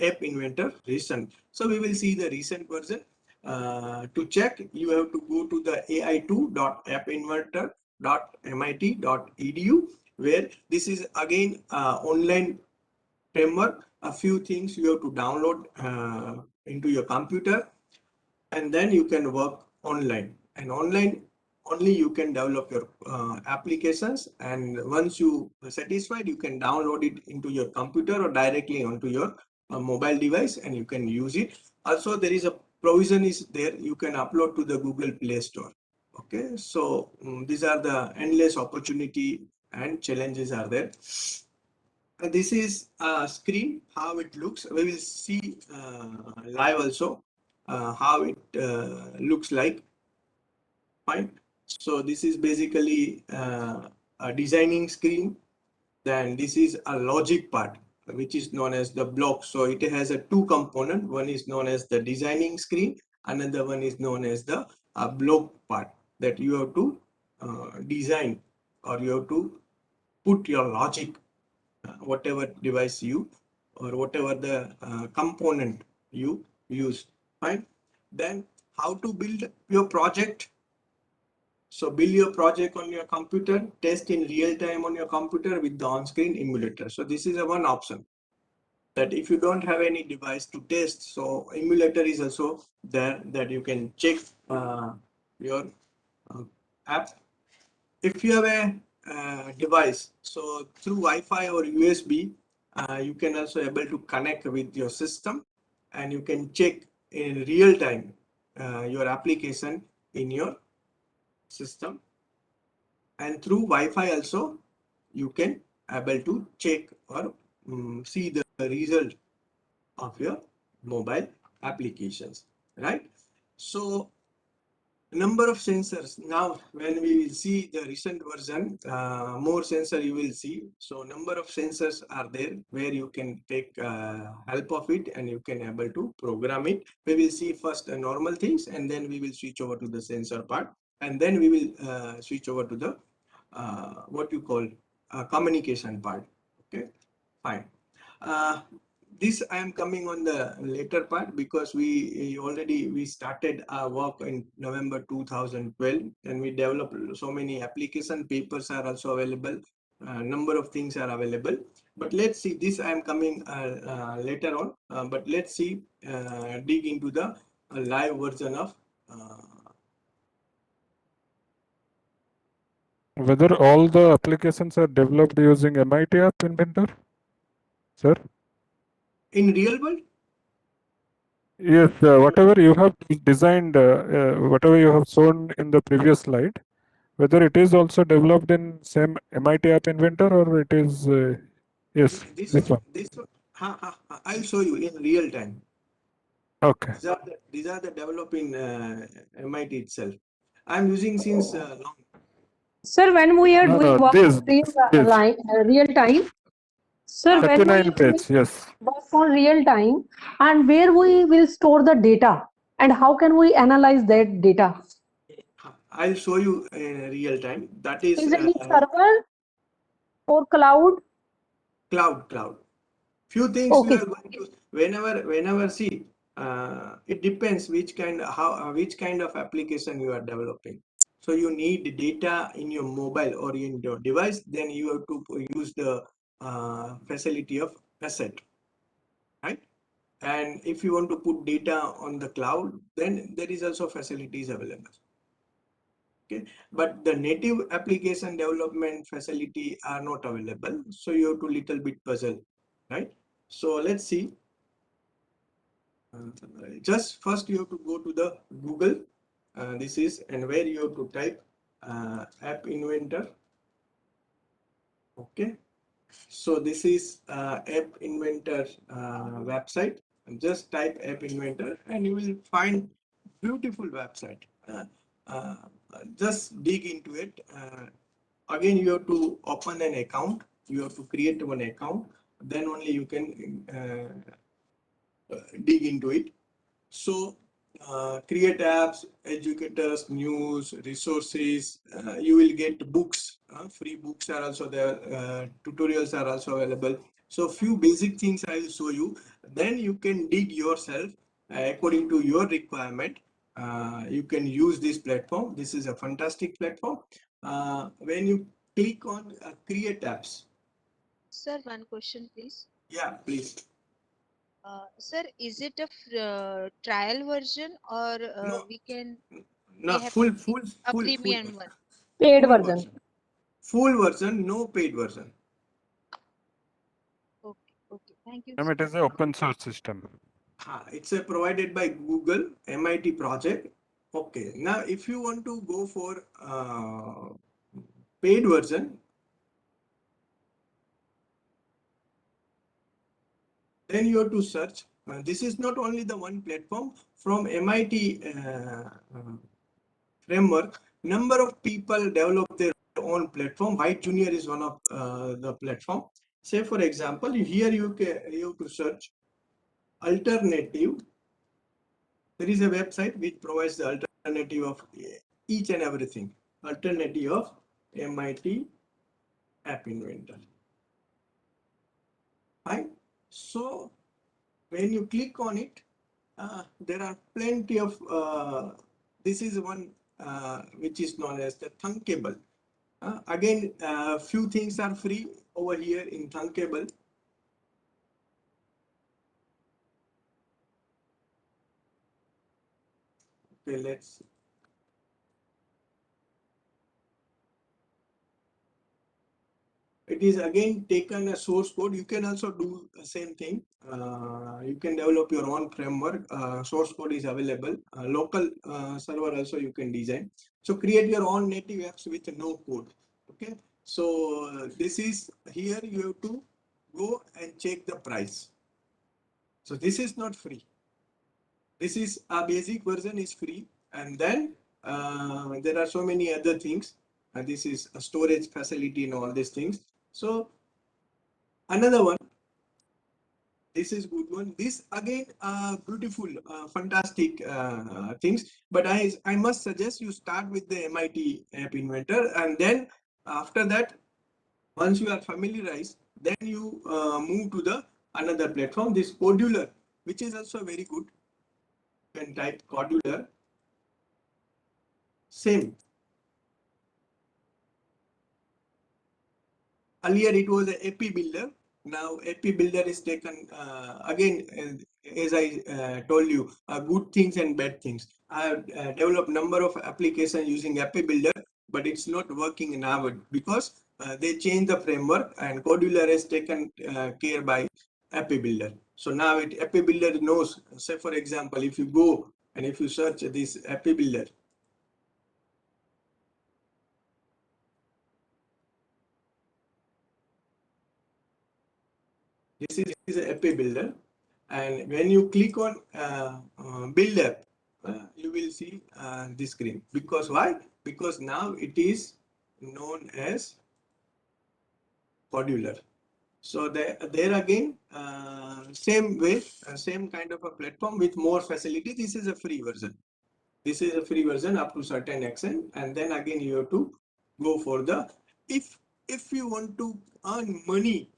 App Inventor Recent. So we will see the recent version. To check, you have to go to the ai2.appinventor.mit.edu, where this is again online framework. A few things you have to download into your computer, and then you can work online, and online only you can develop your applications, and once you are satisfied you can download it into your computer or directly onto your mobile device and you can use it. Also there is a provision is there, you can upload to the Google Play Store. Okay, so these are the endless opportunity and challenges are there. This is a screen, how it looks. We will see live also how it looks like. Fine. So this is basically a designing screen. Then this is a logic part, which is known as the block. So it has a two component. One is known as the designing screen. Another one is known as the block part that you have to design, or you have to put your logic, whatever device you or whatever the component you use. Fine. Then how to build your project. So build your project on your computer, test in real time on your computer with the on-screen emulator. So this is a one option, that if you don't have any device to test, so emulator is also there that you can check your app. If you have a device, so through Wi-Fi or USB, you can also able to connect with your system, and you can check in real time your application in your system, and through Wi-Fi also you can able to check or see the result of your mobile applications, right? So Number of sensors. Now, when we will see the recent version, more sensor you will see. So number of sensors are there where you can take help of it and you can able to program it. We will see first the normal things and then we will switch over to the sensor part and then we will switch over to the what you call communication part. Okay, fine. This I am coming on the later part because we started our work in November 2012 and we developed so many application papers are also available. Number of things are available, but let's see, this I am coming later on, but let's see, dig into the live version of Whether all the applications are developed using MIT App Inventor, sir? in real world. Yes, whatever you have designed, whatever you have shown in the previous slide, whether it is also developed in same MIT App Inventor or it is, yes, This this one. I'll show you in real time. Okay. These are the developed in MIT itself. I'm using since long. Sir, when we are No, doing no, work this, on real, this, real time, sir, when we 39 will page, yes. work on real time, and where we will store the data, and how can we analyze that data? I'll show you in real time. That is Is it in server or cloud? cloud. Few things you Okay. are going to whenever see. It depends which kind which kind of application you are developing. So you need data in your mobile or in your device. Then you have to use the facility of asset, right? And if you want to put data on the cloud, then there is also facilities available. Okay, but the native application development facility are not available, so you have to little bit puzzle, right? So let's see. Just first you have to go to the Google. This is, and where you have to type App Inventor. Okay, so this is App Inventor website. Just type App Inventor and you will find beautiful website. Just dig into it. Again, you have to open an account. You have to create one account. Then only you can dig into it. So create apps, educators, news, resources. You will get books. Free books are also there. Tutorials are also available. So few basic things I will show you. Then you can dig yourself according to your requirement. You can use this platform. This is a fantastic platform. When you click on create apps. Sir, one question, please. Yeah, please. Sir, is it a trial version or No, we can no, have full a premium one? Paid full version. version. Full version, no paid version. Okay, okay. Thank you. And it is an open source system. It's a provided by Google MIT project. Okay, now if you want to go for paid version, then you have to search. This is not only the one platform from MIT framework. Number of people develop their own platform. White Junior is one of the platform. Say for example, here you have to search alternative. There is a website which provides the alternative of each and everything. Alternative of MIT App Inventor. Right? So when you click on it, there are plenty of, this is one which is known as the Thunkable. Again, few things are free over here in Thunkable. Okay, let's. It is again taken a source code. You can also do the same thing. You can develop your own framework. Source code is available. Local server also you can design. So create your own native apps with no code. Okay. So this is here you have to go and check the price. So this is not free. This is a basic version is free, and then There are so many other things. This is a storage facility and all these things. So another one, this is good one. This again, beautiful, fantastic things. But I must suggest you start with the MIT App Inventor, and then after that, once you are familiarized, then you move to the another platform. This Codular, which is also very good. You can type Codular. Same. Earlier it was a AP Builder. Now AP Builder is taken again, as I told you, good things and bad things. I have developed number of applications using AP Builder, but it's not working now because they changed the framework and Codular is taken care by AP Builder. So now AP Builder knows, say for example, if you go and if you search this AP Builder, this is a app builder, and when you click on build app, you will see this screen. Because why? Because now it is known as Modular. So there again, same way, same kind of a platform with more facility. This is a free version. This is a free version up to certain extent, and then again you have to go for the, if you want to earn money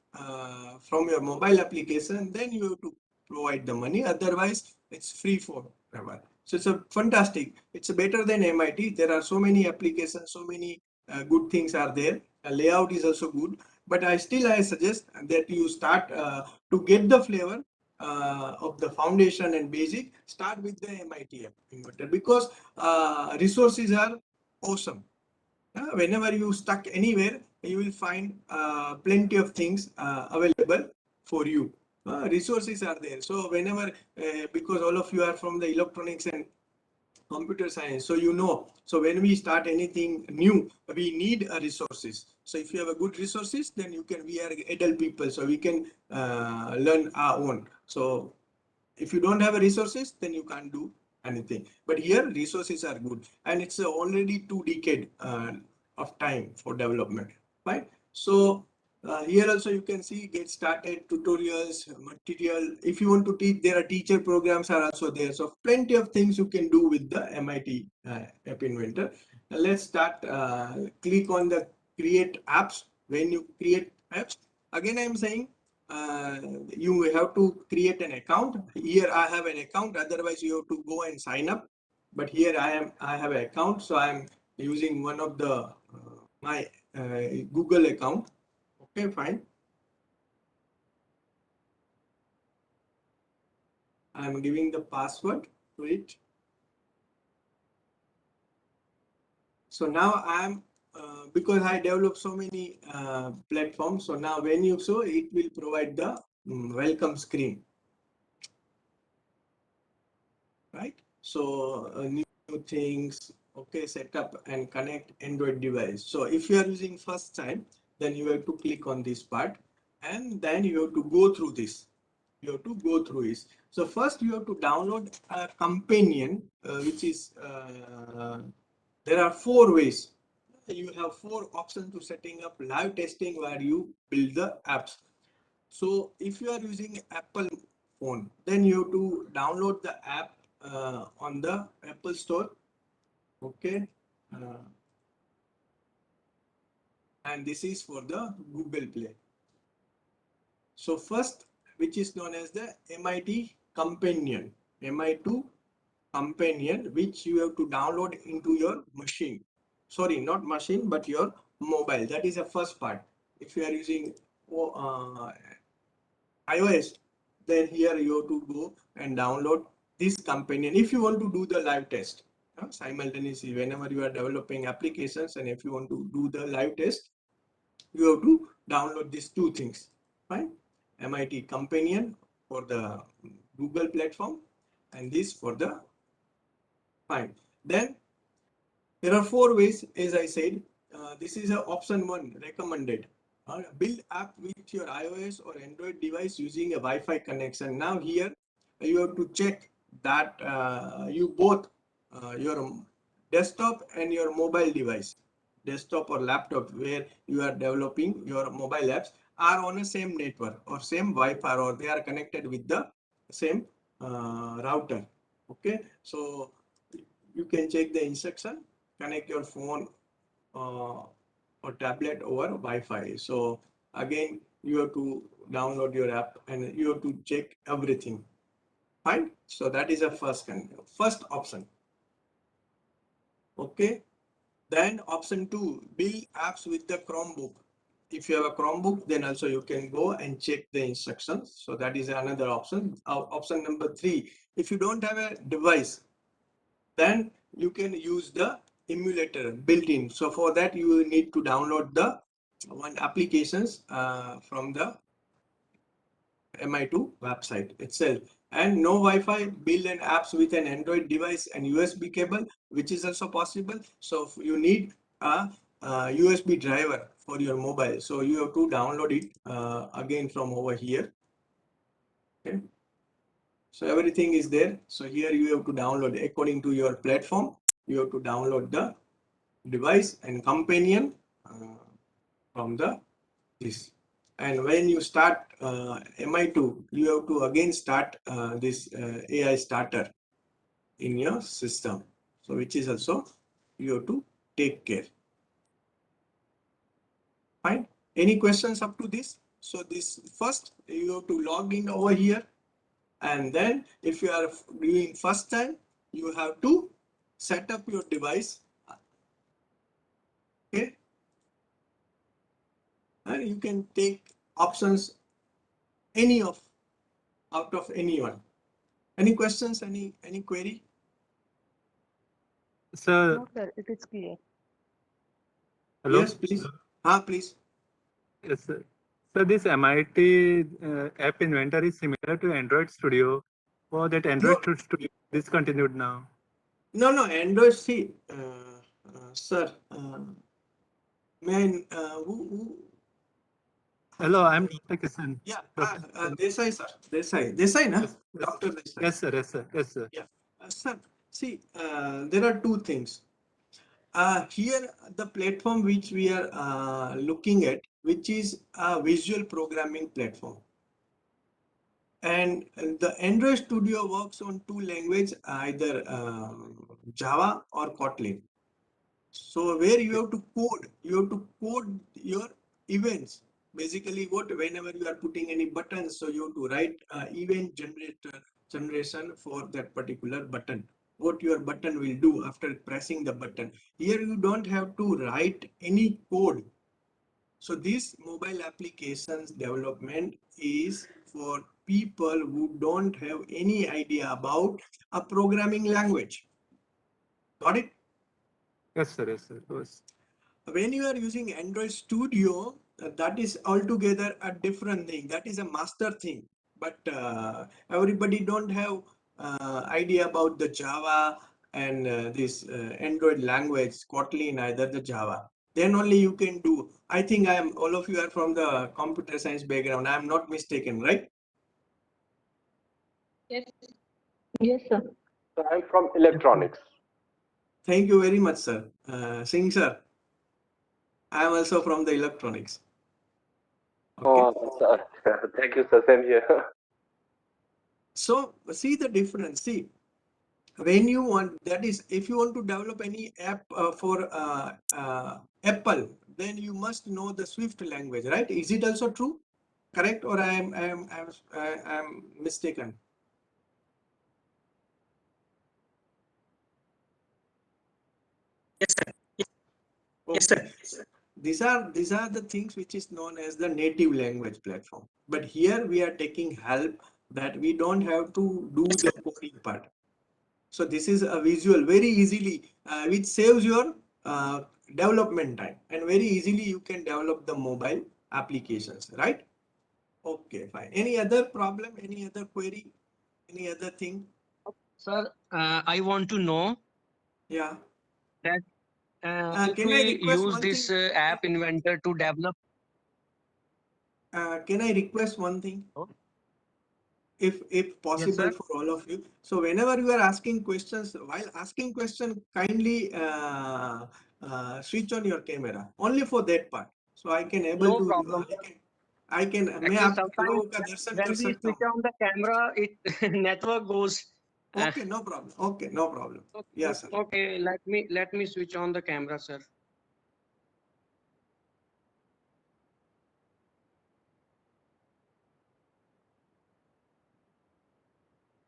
from your mobile application, then you have to provide the money. Otherwise, it's free forever. So it's a fantastic. It's better than MIT. There are so many applications, so many good things are there. Layout is also good, but I suggest that you start to get the flavor of the foundation and basic. Start with the MIT app inverter because resources are awesome. Whenever you stuck anywhere, you will find plenty of things available for you. Resources are there. So whenever, because all of you are from the electronics and computer science, so you know, so when we start anything new, we need resources. So if you have a good resources, then you can, we are adult people, so we can learn our own. So if you don't have a resources, then you can't do anything. But here resources are good, and it's already 2 decades of time for development, right? So here also you can see get started tutorials, material. If you want to teach, there are teacher programs are also there. So plenty of things you can do with the MIT App Inventor. Let's start. Click on the create apps. When you create apps, again I'm saying you have to create an account. Here I have an account, otherwise you have to go and sign up. But here I have an account, so I'm using one of the my Google account. Okay, fine. I'm giving the password to it. So now I'm because I developed so many platforms. So now when you show, it will provide the welcome screen, right? So new things, okay, set up and connect Android device. So if you are using first time, then you have to click on this part, and then you have to go through this. You have to go through this. So first you have to download a companion, which is there are 4 ways. You have 4 options to setting up live testing where you build the apps. So if you are using Apple phone, then you have to download the app on the Apple Store. Okay. And this is for the Google Play. So first, which is known as the MIT Companion, MI2 Companion, which you have to download into your machine. Sorry, not machine, but your mobile. That is the first part. If you are using iOS, then here you have to go and download this companion if you want to do the live test simultaneously. Whenever you are developing applications and if you want to do the live test, you have to download these 2 things, right? MIT Companion for the Google platform and this for the fine. Then there are 4 ways, as I said. This is a option 1 recommended. Build app with your iOS or Android device using a Wi-Fi connection. Now here you have to check that you both your desktop and your mobile device, desktop or laptop where you are developing your mobile apps are on the same network or same Wi-Fi, or they are connected with the same router. Okay, so you can check the instruction, connect your phone or tablet over Wi-Fi. So again, you have to download your app and you have to check everything. Fine. So that is a first option. Okay. Then option 2, build apps with the Chromebook. If you have a Chromebook, then also you can go and check the instructions. So that is another option. Option number 3, if you don't have a device, then you can use the emulator built in. So for that, you need to download the one applications from the MI2 website itself. And no Wi-Fi, build an apps with an Android device and USB cable, which is also possible. So you need a USB driver for your mobile. So you have to download it again from over here. Okay. So everything is there. So here you have to download according to your platform. You have to download the device and companion from the this. And when you start MI2, you have to again start this AI starter in your system. So which is also you have to take care. Fine. Any questions up to this? So this first you have to log in over here, and then if you are doing first time, you have to set up your device. Okay. And you can take options any of out of any one. Any questions? Any query? Sir, No, sir, it is clear. hello? Yes, please. Please. Yes, sir. So this MIT app inventor is similar to Android Studio, or that Android Studio discontinued now? No, Android. See, sir, man, Hello, I'm Dr. Kisan. yeah, Dr. Desai, sir. Desai, na? Yes, yes. Dr. Desai. Yes, sir. Yes, sir. Yes, sir. Yeah. Sir, see, there are two things. Here, the platform which we are looking at, which is a visual programming platform. And the Android Studio works on two languages, either Java or Kotlin. So where you have to code your events. Basically, whenever you are putting any buttons, so you have to write event generation for that particular button. What your button will do after pressing the button. Here you don't have to write any code. So this mobile applications development is for people who don't have any idea about a programming language. Got it? Yes, sir. Yes, sir. Yes. When you are using Android Studio, that is altogether a different thing. That is a master thing. But everybody don't have idea about the Java and this Android language, Kotlin, either the Java. Then only you can do. I think all of you are from the computer science background. I am not mistaken, right? Yes. Yes, sir. So I'm from electronics. Thank you very much, sir. Singh sir, I am also from the electronics. Okay. Oh, sir. Thank you, sir. Same here. So see the difference. See, when you want, that is, if you want to develop any app for Apple, then you must know the Swift language, right? Is it also true? Correct, or I am mistaken? Yes, sir. Okay. These are the things which is known as the native language platform. But here we are taking help that we don't have to do the coding part. So this is a visual very easily, which saves your development time, and very easily you can develop the mobile applications, right? Okay, fine. Any other problem? Any other query? Any other thing? Sir, I want to know Yeah. that if Can I we request use one this thing? app inventor to develop. Can I request one thing? if possible for all of you. So whenever you are asking questions, while asking question, kindly switch on your camera only for that part. So I can able No to problem. I can मैं Actually, आपके sometimes लोगों का दर्शन when कर we सकता switch हूँ. on the camera, it network goes. Okay, no problem. Okay, no problem. Yes, sir. Okay, let me switch on the camera, sir.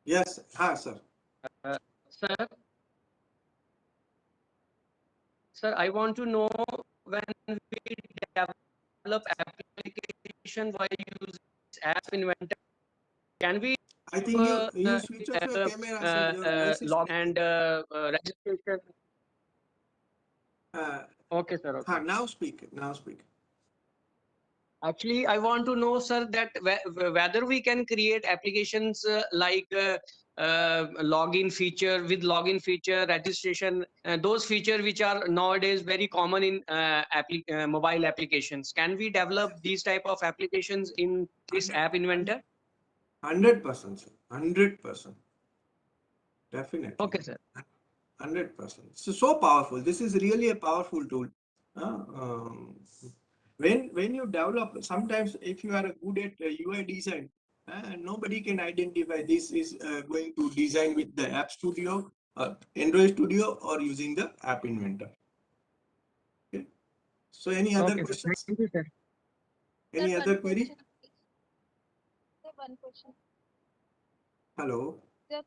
Yes, sir. Sir, sir, I want to know when we develop application while using app inventor, can we I think you switch off your camera, sir. Your voice is log and registration? Okay, sir. Okay. now speak. Now speak. Actually, I want to know, sir, that whether we can create applications like login feature, with login feature, registration, those features which are nowadays very common in mobile applications. Can we develop these type of applications in this app inventor? 100%, sir. 100%. Definitely. Okay, sir. 100%. So powerful. This is really a powerful tool. When you develop, sometimes if you are good at UI design, nobody can identify this is going to design with the App Studio, Android Studio, or using the App Inventor. Okay. So any other Okay, questions? thank you, sir. Any other query? Sir, one question. Hello. Sir,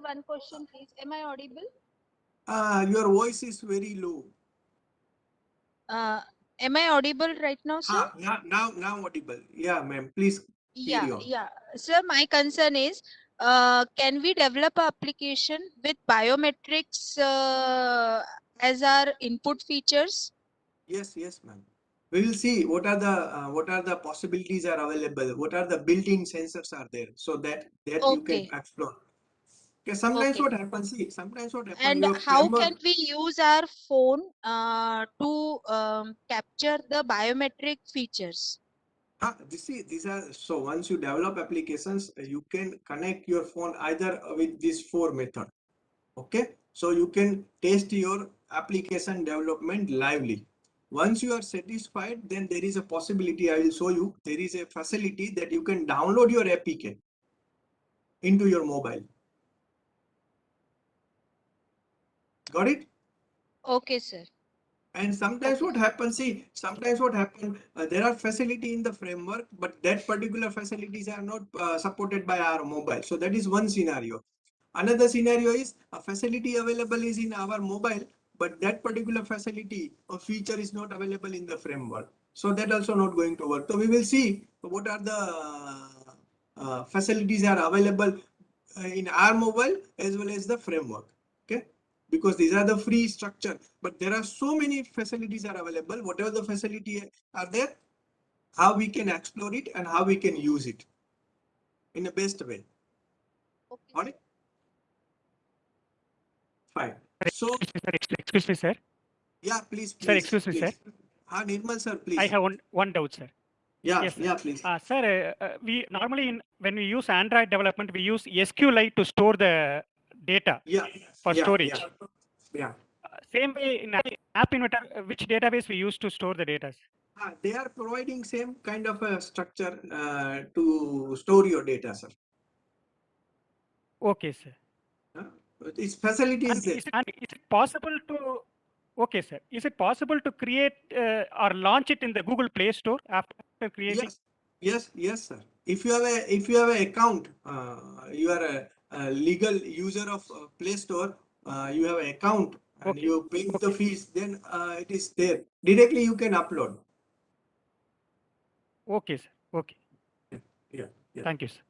one question, please. Am I audible? Your voice is very low. Am I audible right now, sir? Now audible. Yeah, ma'am. Please carry on. Yeah. Sir, my concern is, can we develop an application with biometrics as our input features? Yes, ma'am. We will see what are the possibilities are available. What are the built-in sensors are there, so that you can Okay. explore. Okay. Sometimes Okay. what happens? See, sometimes what happens? And Your how framework. can we use our phone to capture the biometric features? These are so once you develop applications, you can connect your phone either with these four methods. Okay, so you can test your application development lively. Once you are satisfied, then there is a possibility, I will show you, there is a facility that you can download your APK into your mobile. Got it? Okay, sir. And sometimes what happens, see, sometimes what happens, there are facility in the framework, but that particular facilities are not supported by our mobile. So that is one scenario. Another scenario is a facility available is in our mobile, but that particular facility or feature is not available in the framework. So that also not going to work. So we will see what are the facilities are available in our mobile as well as the framework. Okay, because these are the free structure, but there are so many facilities are available. Whatever the facility are there, how we can explore it and how we can use it in the best way. Okay. Got it? Fine. So, excuse me, sir. yeah, please. Sir, excuse me, please. sir. Nirmal sir, please. I have one doubt, sir. Yeah, Yes, sir. yeah, please. Sir, we normally when we use Android development, we use SQLite to store the data for storage. Yeah. Same way in App Inventor, which database we use to store the data? They are providing same kind of a structure to store your data, sir. Okay, sir. Its facilities there. Is it possible to? Okay, sir. Is it possible to create or launch it in the Google Play Store after creating? Yes, sir. If you have an account, you are a legal user of Play Store. You have an account and you pay the fees. Then it is there directly. You can upload. Okay, sir. Okay. Yeah. Thank you, sir.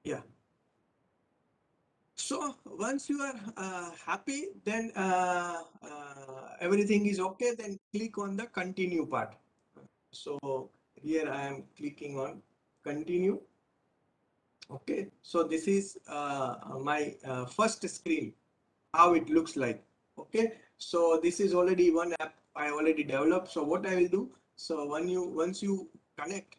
Yeah. So once you are happy, then everything is okay. Then click on the continue part. So here I am clicking on continue. Okay, so this is my first screen, how it looks like. Okay, so this is already one app I already developed. So what I will do, so once you connect,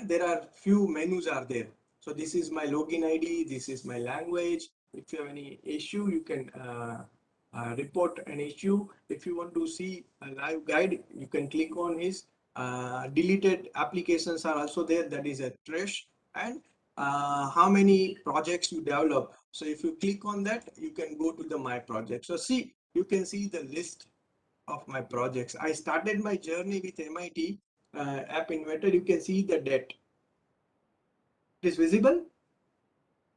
there are few menus are there. So this is my login ID. This is my language. If you have any issue, you can report an issue. If you want to see a live guide, you can click on his deleted applications are also there. That is a trash, and how many projects you develop. So if you click on that, you can go to the my project. So see, you can see the list of my projects. I started my journey with MIT App Inventor. You can see the date. It is visible.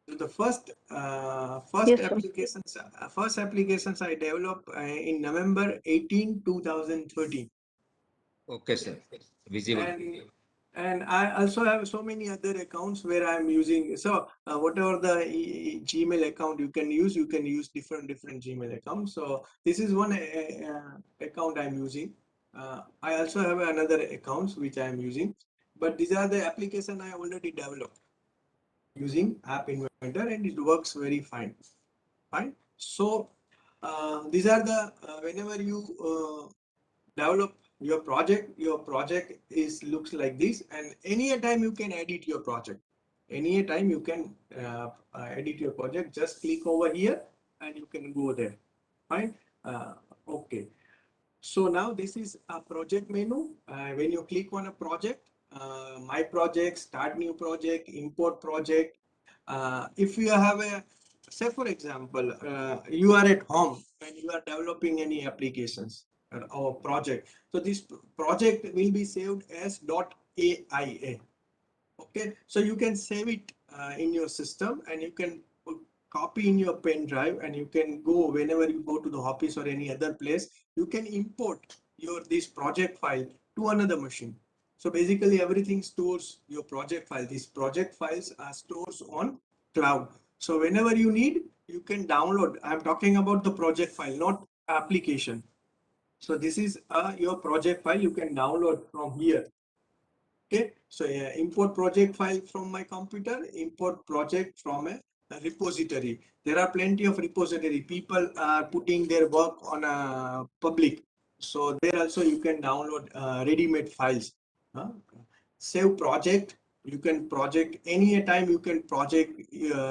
So the first Yes, sir. first applications I developed in November 18, 2013. Okay, sir. Visible. And I also have so many other accounts where I'm using. So whatever the Gmail account you can use different Gmail accounts. So this is one account I'm using. I also have another accounts which I'm using, but these are the application I already developed using App Inventor, and it works very fine. So these are the whenever you develop your project is looks like this, and any time you can edit your project. Any time you can edit your project. Just click over here and you can go there. Fine. Okay. So now this is a project menu. When you click on a project, my project, start new project, import project. If you have a, say for example, you are at home and you are developing any applications or project. So this project will be saved as .aia. Okay, so you can save it in your system, and you can copy in your pen drive, and you can go whenever you go to the office or any other place, you can import your this project file to another machine. So basically everything stores your project file. These project files are stores on cloud. So whenever you need, you can download. I'm talking about the project file, not application. So this is your project file. You can download from here. Okay, so import project file from my computer, import project from a repository. There are plenty of repository. People are putting their work on a public. So there also you can download ready-made files. Save project. You can project any time you can project,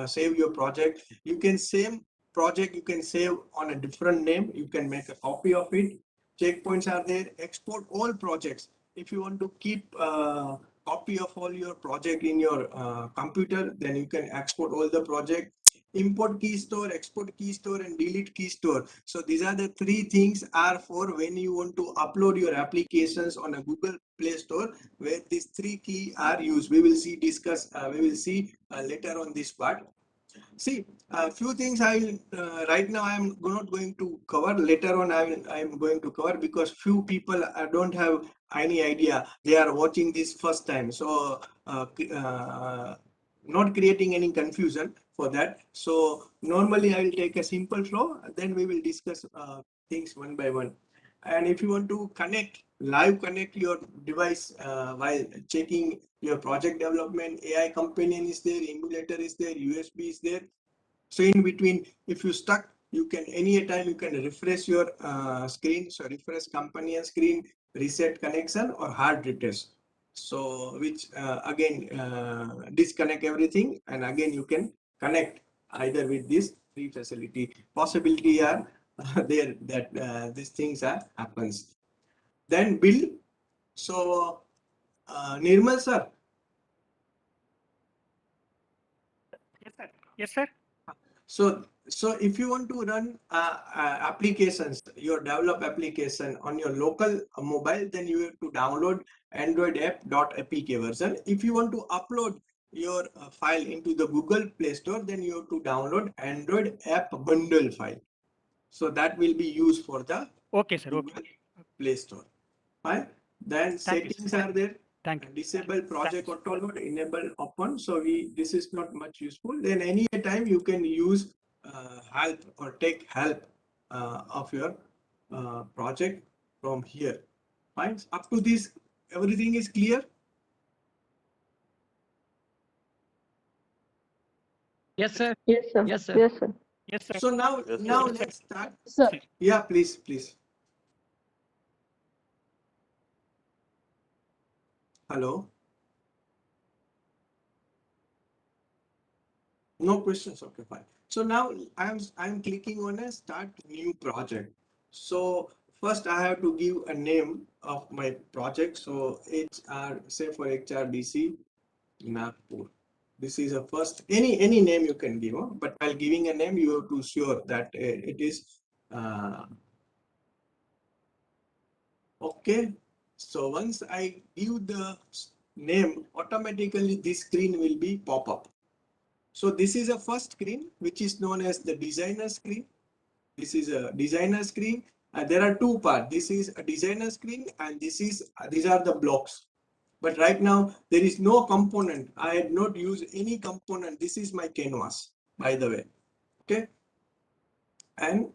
save your project. You can save project, you can save on a different name. You can make a copy of it. Checkpoints are there. Export all projects. If you want to keep copy of all your project in your computer, then you can export all the project. Import key store, export key store, and delete key store. So these are the three things are for when you want to upload your applications on a Google Play Store, where these three key are used. We will see we will see later on this part. See, a few things I will right now I am not going to cover. Later on, I am going to cover, because few people don't have any idea. They are watching this first time, so not creating any confusion for that. So normally I will take a simple flow, then we will discuss things one by one. And if you want to connect your device while checking your project development, AI companion is there, emulator is there, USB is there. So in between, if you stuck, you can anytime you can refresh your screen. So refresh companion screen, reset connection, or hard retest. So which again disconnect everything, and again you can connect either with this free facility. Possibility are there that these things are happens. Then build. So Nirmal sir. Yes, sir. Yes, sir. So if you want to run applications, your develop application on your local mobile, then you have to download Android app.apk version. If you want to upload your file into the Google Play Store, then you have to download Android app bundle file. So that will be used for the Okay, sir. Google Okay. Play Store. Fine. Then Thank you, settings sir. are there. Thank you. Disable project Thanks. auto load, enable open. So this is not much useful. Then any time you can use help or take help of your project from here. Fine. Up to this, everything is clear. Yes, sir. Yes, sir. Yes, sir. Yes, sir. Yes, sir. So now Yes, now sir. let's start. Sir, Yeah, please. Hello. No questions. Okay, fine. So now I'm clicking on a start new project. So first I have to give a name of my project. So HR, say for HRDC Nagpur. This is a first any name you can give, but while giving a name, you have to sure that it is okay. So once I give the name, automatically this screen will be pop up. So this is a first screen, which is known as the designer screen. This is a designer screen. And there are two parts. This is a designer screen, and these are the blocks. But right now there is no component. I had not used any component. This is my canvas, by the way. Okay. And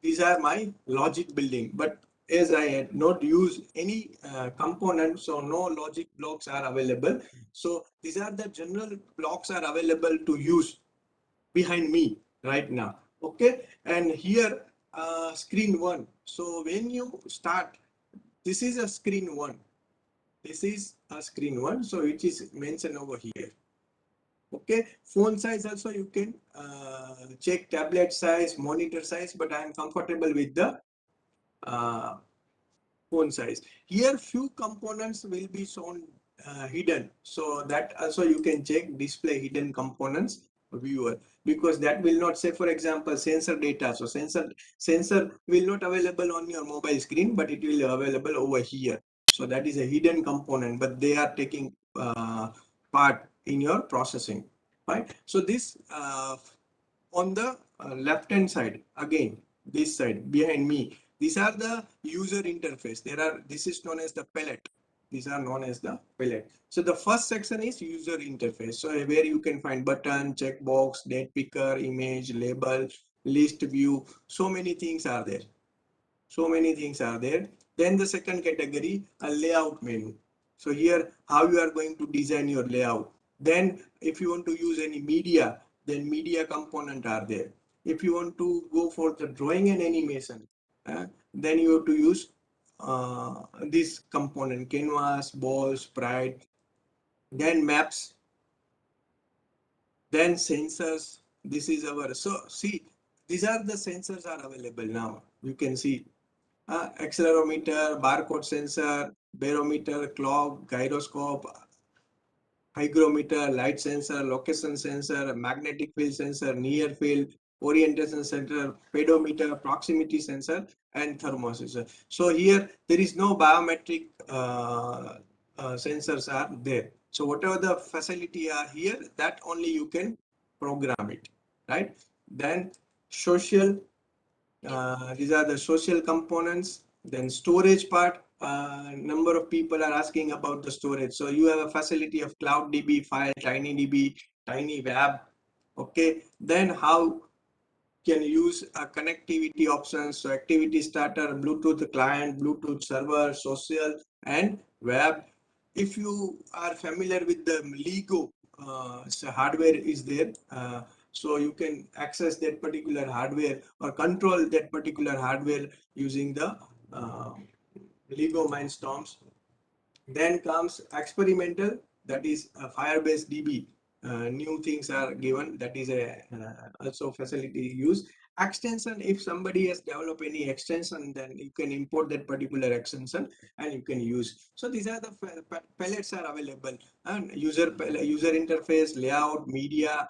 these are my logic building. But as I had not used any component, so no logic blocks are available. So these are the general blocks are available to use behind me right now. Okay. And here screen one. So when you start, this is a screen one. This is a screen one. So it is mentioned over here. Okay. Phone size also you can check tablet size, monitor size, but I am comfortable with the uh, phone size. Here few components will be shown hidden, so that also you can check display hidden components viewer, because that will not say, for example, sensor data. So sensor will not available on your mobile screen, but it will available over here. So that is a hidden component, but they are taking part in your processing, right? So this on the left hand side, again this side behind me, these are the user interface. This is known as the palette. These are known as the palette. So the first section is user interface, so where you can find button, checkbox, date picker, image, label, list view. So many things are there. So many things are there. Then the second category, a layout menu. So here, how you are going to design your layout. Then if you want to use any media, then media component are there. If you want to go for the drawing and animation, then you have to use this component: canvas, ball, sprite, then maps, then sensors. This is our, so see, these are the sensors are available now. You can see accelerometer, barcode sensor, barometer, clock, gyroscope, hygrometer, light sensor, location sensor, magnetic field sensor, near field, orientation sensor, pedometer, proximity sensor, and thermo sensor. So here there is no biometric sensors are there. So whatever the facility are here, that only you can program it, right? Then social, these are the social components. Then storage part, number of people are asking about the storage. So you have a facility of cloud DB, file, TinyDB, TinyWeb. Okay. Then how can use a connectivity options. So activity starter, Bluetooth client, Bluetooth server, social, and web. If you are familiar with the Lego, so hardware is there. So you can access that particular hardware or control that particular hardware using the Lego Mindstorms. Then comes experimental, that is a Firebase DB. New things are given, that is a also facility use. Extension, if somebody has developed any extension, then you can import that particular extension and you can use. So these are the palettes are available, and user interface, layout, media,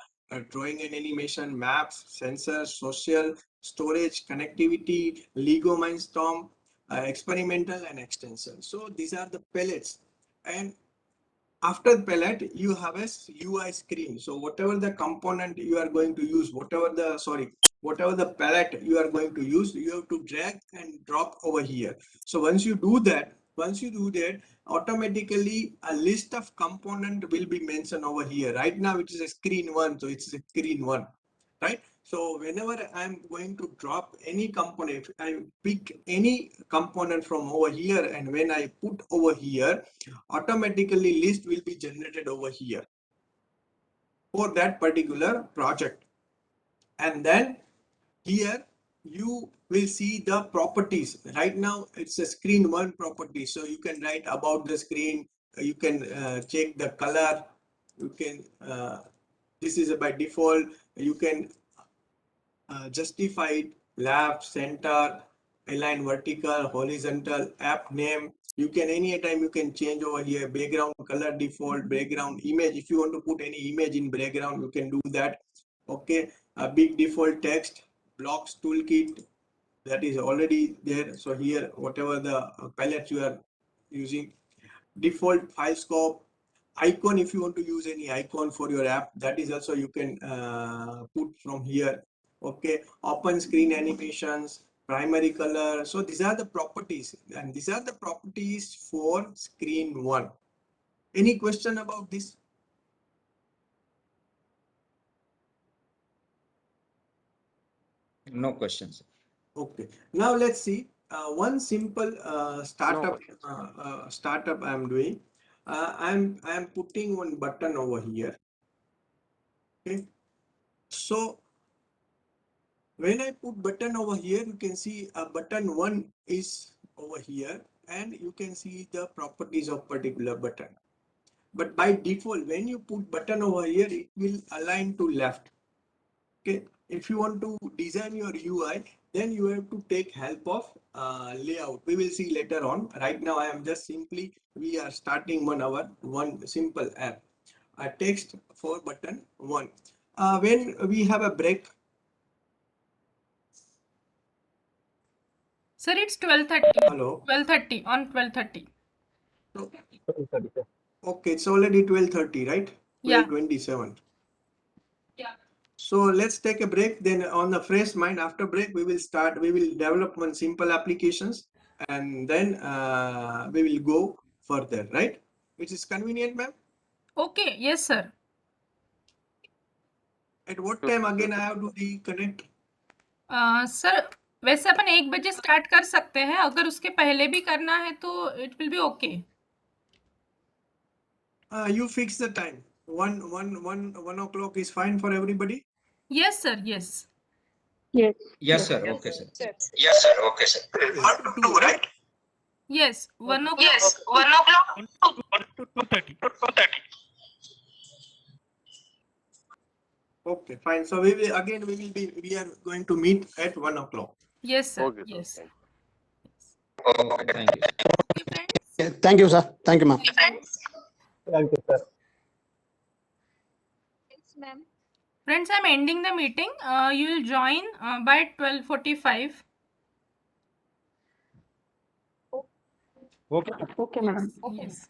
drawing and animation, maps, sensors, social, storage, connectivity, Lego Mindstorm, experimental, and extension. So these are the pellets. And after palette, you have a UI screen. So whatever the component you are going to use, whatever the palette you are going to use, you have to drag and drop over here. So once you do that, automatically a list of component will be mentioned over here. Right now it is a screen one, so it's a screen one, right? So whenever I'm going to drop any component, I pick any component from over here, and when I put over here, automatically list will be generated over here for that particular project. And then here you will see the properties. Right now it's a screen one property, so you can write about the screen, you can check the color, You can, this is by default, you can justify it, left, center, align vertical, horizontal, app name. You can anytime you can change over here, background color default, background image. If you want to put any image in background, you can do that. Okay, a big default text, blocks toolkit, that is already there. So here, whatever the palette you are using, default file scope, icon, if you want to use any icon for your app, that is also you can put from here. Okay, open screen animations, primary color. So these are the properties, and these are the properties for screen one. Any question about this? No questions. Okay, now let's see one simple startup questions. startup I'm doing. I'm putting one button over here. Okay, so when I put button over here, you can see a button one is over here, and you can see the properties of particular button. But by default, when you put button over here, it will align to left. Okay, if you want to design your UI, then you have to take help of layout. We will see later on. Right now, I am just simply, we are starting one simple app, a text for button one. When we have a break, Sir, it's 12:30. hello. 12:30 on 12:30. So, okay, it's already 12:30, right? Yeah. 12:27. Yeah. So let's take a break. Then on the fresh mind, after break, we will start, we will develop one simple applications, and then we will go further, right? Which is convenient, ma'am? Okay, yes sir. At what time again I have to reconnect? Sir वैसे अपन 1 बजे start कर सकते हैं, अगर उसके पहले भी करना है तो it will be okay. You fix the time. 1 o'clock is fine for everybody? Yes sir, yes. Yes. Yes, sir. Okay, sir. Yes, sir. Okay, sir. 1 to 2, right? Yes, 1 o'clock. Yes, 1 o'clock. 1 to 2:30. 2:30. Okay, fine. So we are going to meet at 1 o'clock. Yes sir, Okay, sir. yes. Thank you. Okay, thank you. Okay friends. Thank you, sir. Thank you, ma'am. Friends, Thank you, sir. Yes, ma'am. Friends, I'm ending the meeting. You will join by 12:45. Okay. Okay, madam. Yes.